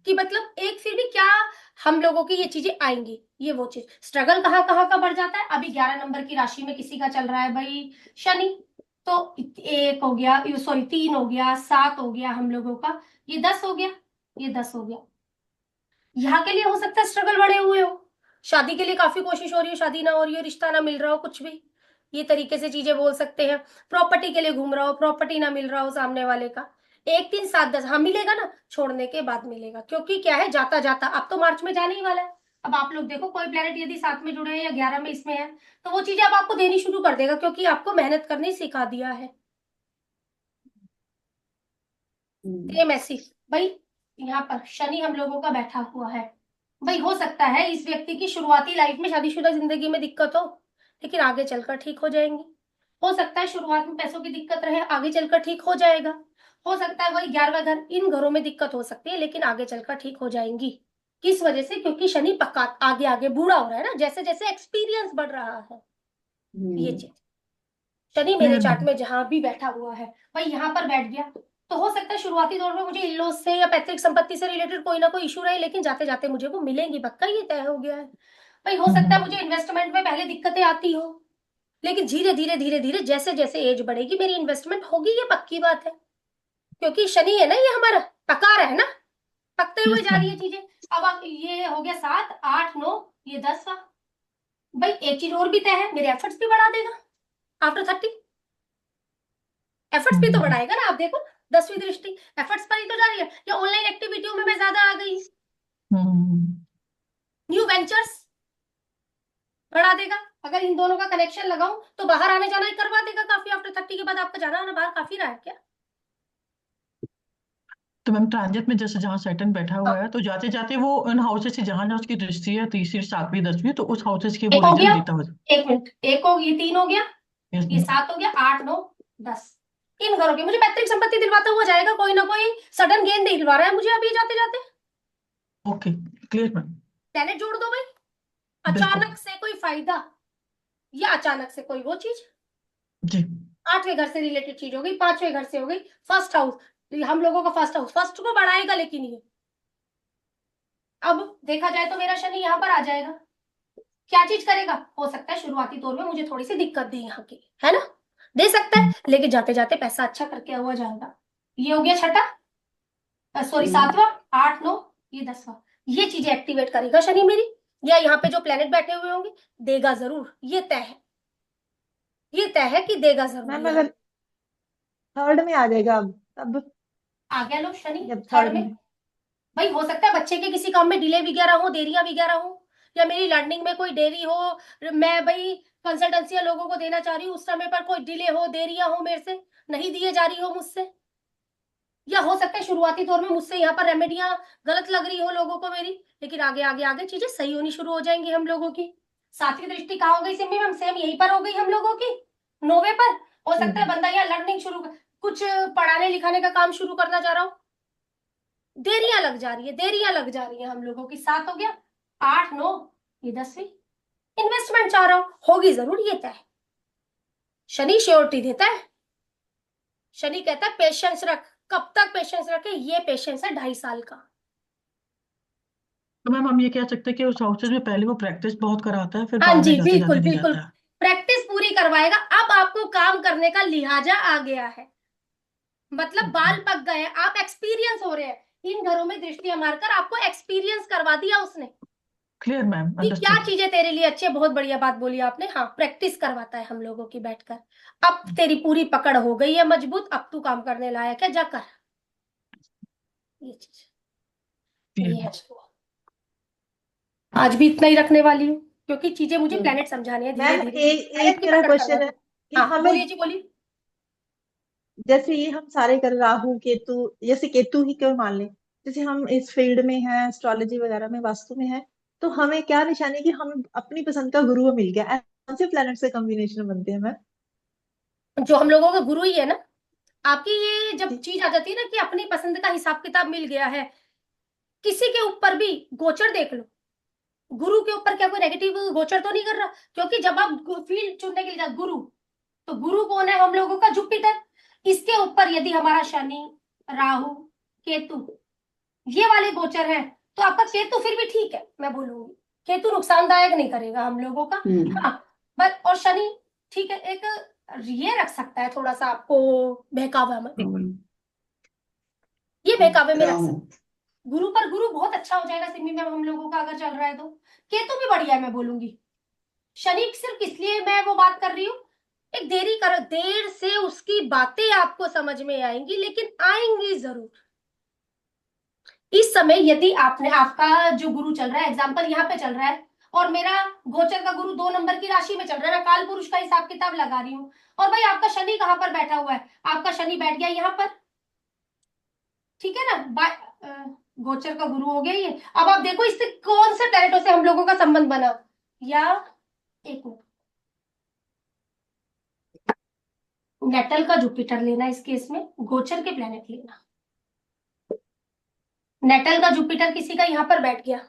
कि मतलब एक फिर भी क्या हम लोगों की ये चीजें आएंगी, ये वो चीज। स्ट्रगल कहाँ कहाँ का बढ़ जाता है। अभी 11 नंबर की राशि में किसी का चल रहा है भाई शनि, तो 1 हो गया, सॉरी 3 हो गया, 7 हो गया हम लोगों का, ये 10 हो गया, ये 10 हो गया। यहाँ के लिए हो सकता है स्ट्रगल बढ़े हुए हो, शादी के लिए काफी कोशिश हो रही हो, शादी ना हो रही हो, रिश्ता ना मिल रहा हो, कुछ भी ये तरीके से चीजें बोल सकते हैं। प्रॉपर्टी के लिए घूम रहा हो, प्रॉपर्टी ना मिल रहा हो सामने वाले का। 1 3 7 10 हाँ मिलेगा ना, छोड़ने के बाद मिलेगा, क्योंकि क्या है जाता जाता अब तो मार्च में जाने ही वाला है। अब आप लोग देखो कोई प्लेनेट यदि 7 में जुड़े हैं या 11 में इसमें है, तो वो चीजें अब आपको देनी शुरू कर देगा, क्योंकि आपको मेहनत करनी सिखा दिया है। सेम ऐसी भाई, यहाँ पर शनि हम लोगों का बैठा हुआ है। भाई हो सकता है इस व्यक्ति की शुरुआती लाइफ में शादीशुदा जिंदगी में दिक्कत हो, लेकिन आगे चलकर ठीक हो जाएंगी। हो सकता है शुरुआत में पैसों की दिक्कत रहे, आगे चलकर ठीक हो जाएगा। हो सकता है वही 11वां घर, इन घरों में दिक्कत हो सकती है, लेकिन आगे चलकर ठीक हो जाएंगी। किस वजह से? क्योंकि शनि पक्का आगे आगे बूढ़ा हो रहा है ना, जैसे जैसे एक्सपीरियंस बढ़ रहा है, ये चीज। शनि मेरे क्लियर चार्ट मैम। में जहां भी बैठा हुआ है, भाई यहाँ पर बैठ गया, तो हो सकता है शुरुआती दौर में मुझे इन-लॉज से या पैतृक संपत्ति से रिलेटेड कोई ना कोई इशू रहे, लेकिन जाते जाते मुझे वो मिलेंगी पक्का, ये तय हो गया है। भाई हो सकता है मुझे इन्वेस्टमेंट में पहले दिक्कतें आती हो, लेकिन धीरे धीरे जैसे जैसे एज बढ़ेगी मेरी इन्वेस्टमेंट होगी, ये पक्की बात है। क्योंकि शनि है ना, ये हमारा पका रहा है ना, पकते हुए यस जा मैम। रही है चीजें। अब आप ये हो गया 7 8 9, ये 10वां। भाई एक चीज और भी तय है, मेरे एफर्ट्स भी बढ़ा देगा आफ्टर 30। एफर्ट्स भी तो बढ़ाएगा ना, आप देखो 10वीं दृष्टि एफर्ट्स पर ही तो जा रही है, या ऑनलाइन एक्टिविटियों में मैं ज्यादा आ गई, न्यू वेंचर्स बढ़ा देगा। अगर इन दोनों का कनेक्शन लगाऊं तो बाहर आने जाना ही करवा देगा काफी, आफ्टर 30 के बाद आपका जाना आना बाहर काफी रहा है क्या? तो मैम ट्रांजिट में जैसे जहाँ सैटर्न बैठा हुआ है तो जाते जाते वो उन हाउसेस से जहाँ जहाँ उसकी दृष्टि है, तीसरी, सातवीं, 10वीं, तो उस हाउसेस के वो एक हो गया, रिजल्ट देता हो। एक मिनट, एक हो, ये 3 हो गया, यस ये 7 हो गया, 8 9 10। इन घरों की मुझे पैतृक संपत्ति दिलवाता हुआ जाएगा, कोई ना कोई सडन गेन दिलवा रहा है मुझे अभी जाते जाते। Okay, clear ma'am. प्लेनेट जोड़ दो भाई, बिल्कुल अचानक से कोई फायदा या अचानक से कोई वो चीज। जी। 8वें घर से रिलेटेड चीज हो गई, 5वें घर से हो गई, फर्स्ट हाउस, हम लोगों का फर्स्ट हाउस फर्स्ट को बढ़ाएगा लेकिन ये अब देखा जाए तो मेरा शनि यहाँ पर आ जाएगा, क्या चीज करेगा, हो सकता है शुरुआती तौर में मुझे थोड़ी सी दिक्कत दे यहाँ की, है ना, दे सकता है, लेकिन जाते जाते पैसा अच्छा करके हुआ जाएगा। ये हो गया छठा, सॉरी 7वां, 8 9, ये 10वां, ये चीजें एक्टिवेट करेगा शनि मेरी, या यहाँ पे जो प्लेनेट बैठे हुए होंगे देगा जरूर, ये तय है, ये तय है कि देगा जरूर। मैम ये अगर थर्ड में आ जाएगा अब आ गया लो शनि जब थर्ड थर्ड में, में भाई हो सकता है बच्चे के किसी काम में डिले वगैरह हो, देरियां वगैरह हो, या मेरी लर्निंग में कोई देरी हो, मैं भाई कंसल्टेंसियां लोगों को देना चाह रही हूँ, उस समय पर कोई डिले हो, देरियां हो, मेरे से नहीं दिए जा रही हो मुझसे, या हो सकता है शुरुआती दौर में मुझसे यहाँ पर रेमेडियां गलत लग रही हो लोगों को मेरी, लेकिन आगे आगे आगे चीजें सही होनी शुरू हो जाएंगी हम लोगों की। 7वीं दृष्टि कहाँ हो गई सिम्मी मैम, सेम यहीं पर हो गई हम लोगों की, 9वें पर। हो सकता है बंदा यहाँ लर्निंग कुछ पढ़ाने लिखाने का काम शुरू करना चाह रहा हूँ, देरियां लग जा रही है, देरियां लग जा रही है हम लोगों की। 7 हो गया, 8 9, ये 10वीं, इन्वेस्टमेंट चाह रहा हूं, होगी जरूर, ये तय है। शनि श्योरिटी देता है, शनि कहता है पेशेंस रख, कब तक पेशेंस रखे, ये पेशेंस है 2.5 साल का। तो मैम हम ये कह सकते हैं कि उस हाउसेस में पहले वो प्रैक्टिस बहुत कराता है, फिर हाँ बाद में जी, जाते बिल्कुल जाते नहीं बिल्कुल, जाता है। प्रैक्टिस पूरी करवाएगा, अब आपको काम करने का लिहाजा आ गया है, मतलब बाल पक गए हैं, आप एक्सपीरियंस हो रहे हैं, इन घरों में दृष्टियां मारकर आपको एक्सपीरियंस करवा दिया उसने क्लियर मैम, कि क्या अंडरस्टूड। चीजें तेरे लिए अच्छी है। बहुत बढ़िया बात बोली आपने, हाँ प्रैक्टिस करवाता है हम लोगों की बैठकर, अब तेरी पूरी पकड़ हो गई है मजबूत, अब तू काम करने लायक है, जा कर, ये चीज, ये है। आज भी इतना ही रखने वाली हूँ, क्योंकि चीजें मुझे प्लेनेट समझानी है धीरे मैम धीरे, एक प्लेनेट एक की मेरा पकड़ क्वेश्चन करवानी है है। कि हाँ हमें बोलिए जी, बोलिए। जैसे ये हम सारे कर राहु केतु, जैसे केतु ही क्यों मान लें, जैसे हम इस फील्ड में हैं, एस्ट्रोलॉजी वगैरह में, वास्तु में है, तो हमें क्या निशानी कि हम अपनी पसंद का गुरु मिल गया, ऐसे कौन से प्लैनेट से कॉम्बिनेशन बनते हैं मैम? जो हम लोगों का गुरु ही है ना, आपकी ये जब जी चीज आ जाती है ना कि अपनी पसंद का हिसाब किताब मिल गया है, किसी के ऊपर भी गोचर देख लो, गुरु के ऊपर क्या कोई नेगेटिव गोचर तो नहीं कर रहा, क्योंकि जब आप फील्ड चुनने के लिए जाते गुरु, तो गुरु कौन है हम लोगों का, जुपिटर, इसके ऊपर यदि हमारा शनि राहु केतु ये वाले गोचर है, तो आपका केतु फिर भी ठीक है, मैं बोलूंगी केतु नुकसानदायक नहीं करेगा हम लोगों का। हाँ, बस और शनि ठीक है, एक ये रख सकता है थोड़ा सा आपको बहकावा में, ये बहकावे में रख राहु। सकता है। गुरु पर गुरु बहुत अच्छा हो जाएगा सिम्मी में हम लोगों का अगर चल रहा है तो, केतु भी बढ़िया है मैं बोलूंगी। शनि सिर्फ इसलिए मैं वो बात कर रही हूँ, एक देरी करो, देर से उसकी बातें आपको समझ में आएंगी, लेकिन आएंगी जरूर। इस समय यदि आपने, आपका जो गुरु चल रहा है, एग्जाम्पल यहाँ पे चल रहा है, और मेरा गोचर का गुरु 2 नंबर की राशि में चल रहा है, मैं काल पुरुष का हिसाब किताब लगा रही हूँ, और भाई आपका शनि कहाँ पर बैठा हुआ है, आपका शनि बैठ गया यहाँ पर, ठीक है ना, गोचर का गुरु हो गया ये। अब आप देखो इससे कौन से प्लैनेटों से हम लोगों का संबंध बना, या एक मिनट, नेटल का जुपिटर लेना इस केस में, गोचर के प्लैनेट लेना, नेटल का जुपिटर किसी का यहाँ पर बैठ गया,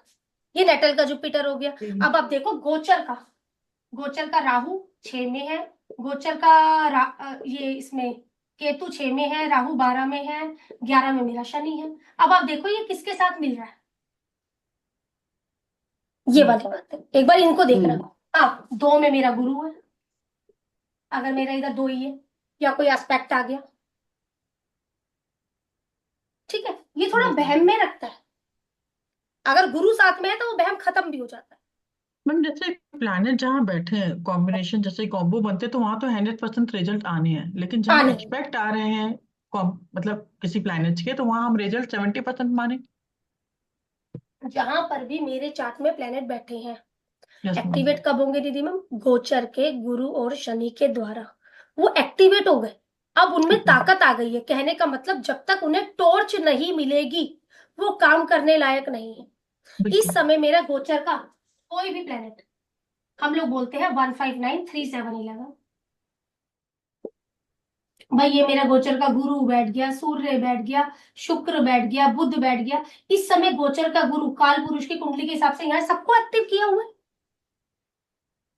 ये नेटल का जुपिटर हो गया। अब आप देखो गोचर का राहु 6 में है, गोचर का ये इसमें केतु 6 में है, राहु 12 में है, 11 में मेरा शनि है। अब आप देखो ये किसके साथ मिल रहा है, ये वाली बात है, एक बार इनको देखना। हाँ, 2 में मेरा गुरु है, अगर मेरा इधर 2 ही है, या कोई एस्पेक्ट आ गया, ठीक है, ये थोड़ा बहम में रखता है, अगर गुरु साथ में है तो वो बहम खत्म भी हो जाता है। मैम जैसे प्लैनेट जहाँ बैठे हैं कॉम्बिनेशन, जैसे कॉम्बो बनते हैं, तो वहां तो 100% रिजल्ट आने हैं, लेकिन जहाँ आने। एक्सपेक्ट आ रहे हैं मतलब किसी प्लैनेट के, तो वहां हम रिजल्ट 70% माने। जहां पर भी मेरे चार्ट में प्लेनेट बैठे हैं, यस मैम। एक्टिवेट कब होंगे दीदी मैम, गोचर के गुरु और शनि के द्वारा वो एक्टिवेट हो गए, अब उनमें ठीक है ताकत आ गई है। कहने का मतलब जब तक उन्हें टॉर्च नहीं मिलेगी वो काम करने लायक नहीं है। इस बिल्कुल। समय मेरा गोचर का कोई भी प्लेनेट, हम लोग बोलते हैं 1593711, भाई ये मेरा गोचर का गुरु बैठ गया, सूर्य बैठ गया, शुक्र बैठ गया, बुध बैठ गया। इस समय गोचर का गुरु काल पुरुष की कुंडली के हिसाब से यहाँ सबको एक्टिव किया हुआ है,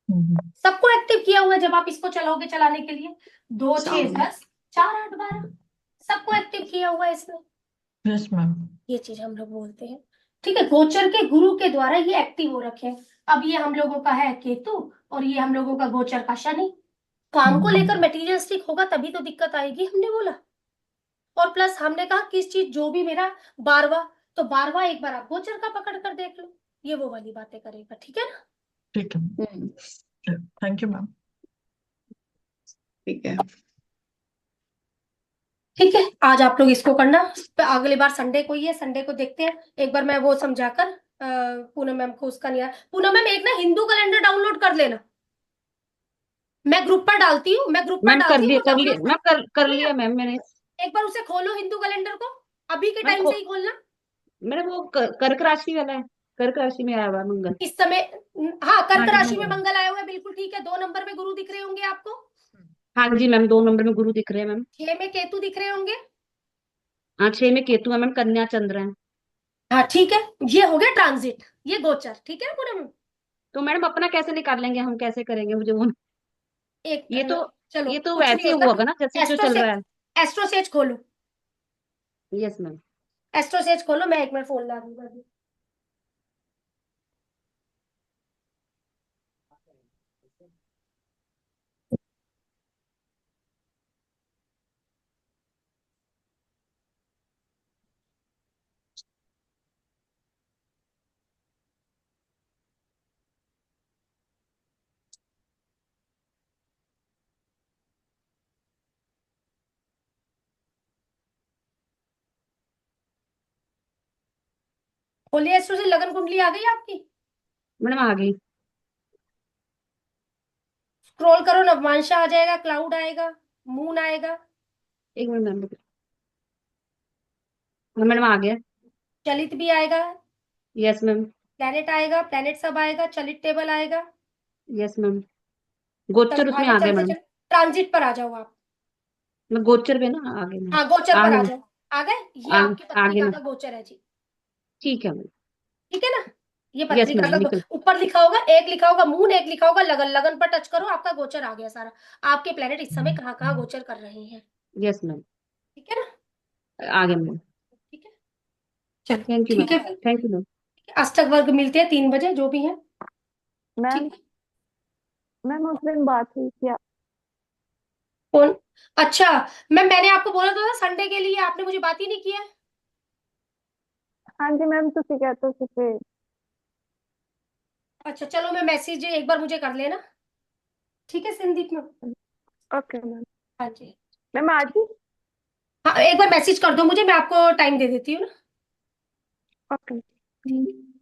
हम्म, सबको एक्टिव किया हुआ है। जब आप इसको चलाओगे चलाने के लिए 2 6 साउंड 10 4 8 12 सबको एक्टिव किया हुआ है इसमें। Yes ma'am. ये चीज हम लोग बोलते हैं। ठीक है, गोचर के गुरु के द्वारा ये एक्टिव हो रखे हैं। अब ये हम लोगों का है केतु और ये हम लोगों का गोचर का शनि। काम को लेकर मटेरियलिस्टिक होगा तभी तो दिक्कत आएगी, हमने बोला। और प्लस हमने कहा किस चीज जो भी मेरा 12वां, तो 12वां एक बार आप गोचर का पकड़ कर देख लो, ये वो वाली बातें करेगा। ठीक है ना? ठीक है, थैंक यू मैम। ठीक है। ठीक है, आज आप लोग इसको करना। अगली बार संडे को ही है, संडे को देखते हैं। एक बार मैं वो समझाकर पूनम मैम को उसका नहीं आया। पूनम मैम एक ना हिंदू कैलेंडर डाउनलोड कर लेना, मैं ग्रुप पर डालती हूँ, मैं ग्रुप पर मैम डालती हूँ, वो कर लिया डाउनलोड मैम, कर नहीं लिया आप मैम मैंने। एक बार उसे खोलो हिंदू कैलेंडर को, अभी के मैम टाइम से ही खोलना। मैंने वो कर्क राशि वाला है, कर्क राशि में आया हुआ है मंगल। इस समय हाँ, कर्क हाँ जी राशि में मैम। मंगल आया हुआ है, बिल्कुल ठीक है। 2 नंबर में गुरु दिख रहे होंगे आपको, हाँ जी मैम, 2 नंबर में गुरु दिख रहे हैं मैम। 6 में केतु दिख रहे होंगे। हाँ, 6 में केतु है मैम, कन्या चंद्र है। हाँ ठीक है, ये हो गया ट्रांजिट, ये गोचर। ठीक है पूनम, तो मैडम अपना कैसे निकाल लेंगे, हम कैसे करेंगे मुझे वो। एक ये तो चलो ये तो कुछ नहीं वैसे ही होता। हुआ होगा ना जैसे जो चल रहा है। एस्ट्रोसेज खोलो, यस मैम। एस्ट्रोसेज खोलो, मैं 1 मिनट फोन ला दूंगा अभी। खोलिए एस्ट्रोसेज, लगन कुंडली आ गई आपकी। मैडम आ गई। स्क्रॉल करो, नवमांशा आ जाएगा, क्लाउड आएगा, मून आएगा, 1 मिनट मैम रुकिए। हाँ मैडम आ गया। चलित भी आएगा, यस मैम। प्लेनेट आएगा, प्लेनेट सब आएगा, चलित टेबल आएगा। Yes ma'am. तब गोचर उसमें आगे आ गया चलते मैडम। चल, ट्रांजिट पर आ जाओ आप। मैं गोचर पे ना आ गए मैम। हाँ गोचर आ पर गए आ मैम। जाओ। आ गए, ये आ आपकी आगे पत्रिका मैम। का गोचर है जी। ठीक है मैम। ठीक है ना? ये यस पत्रिका मैम का निकल। ऊपर लिखा होगा, एक लिखा होगा मून, एक लिखा होगा लगन। लगन पर टच करो, आपका गोचर आ गया सारा। आपके प्लेनेट इस समय कहाँ कहाँ गोचर कर रहे हैं। Yes ma'am. ठीक है ना? आ गए मैम। ठीक है, चलो थैंक यू मैम। ठीक है फिर। Thank you ma'am. अष्टक वर्ग मिलते हैं 3 बजे, जो भी है। मैम ठीक है। मैम उस दिन बात हुई थी कौन? अच्छा मैम, मैंने आपको बोला तो था संडे के लिए, आपने मुझे बात ही नहीं किया। हाँ जी मैम, ਤੁਸੀਂ कहते थे फिर। अच्छा चलो, मैं मैसेज एक बार मुझे कर लेना। ठीक है संदीप में। Okay ma'am. हाँ जी। मैम आज ही। हाँ एक बार मैसेज कर दो मुझे, मैं आपको टाइम दे देती हूँ ना। ओके। ठीक है।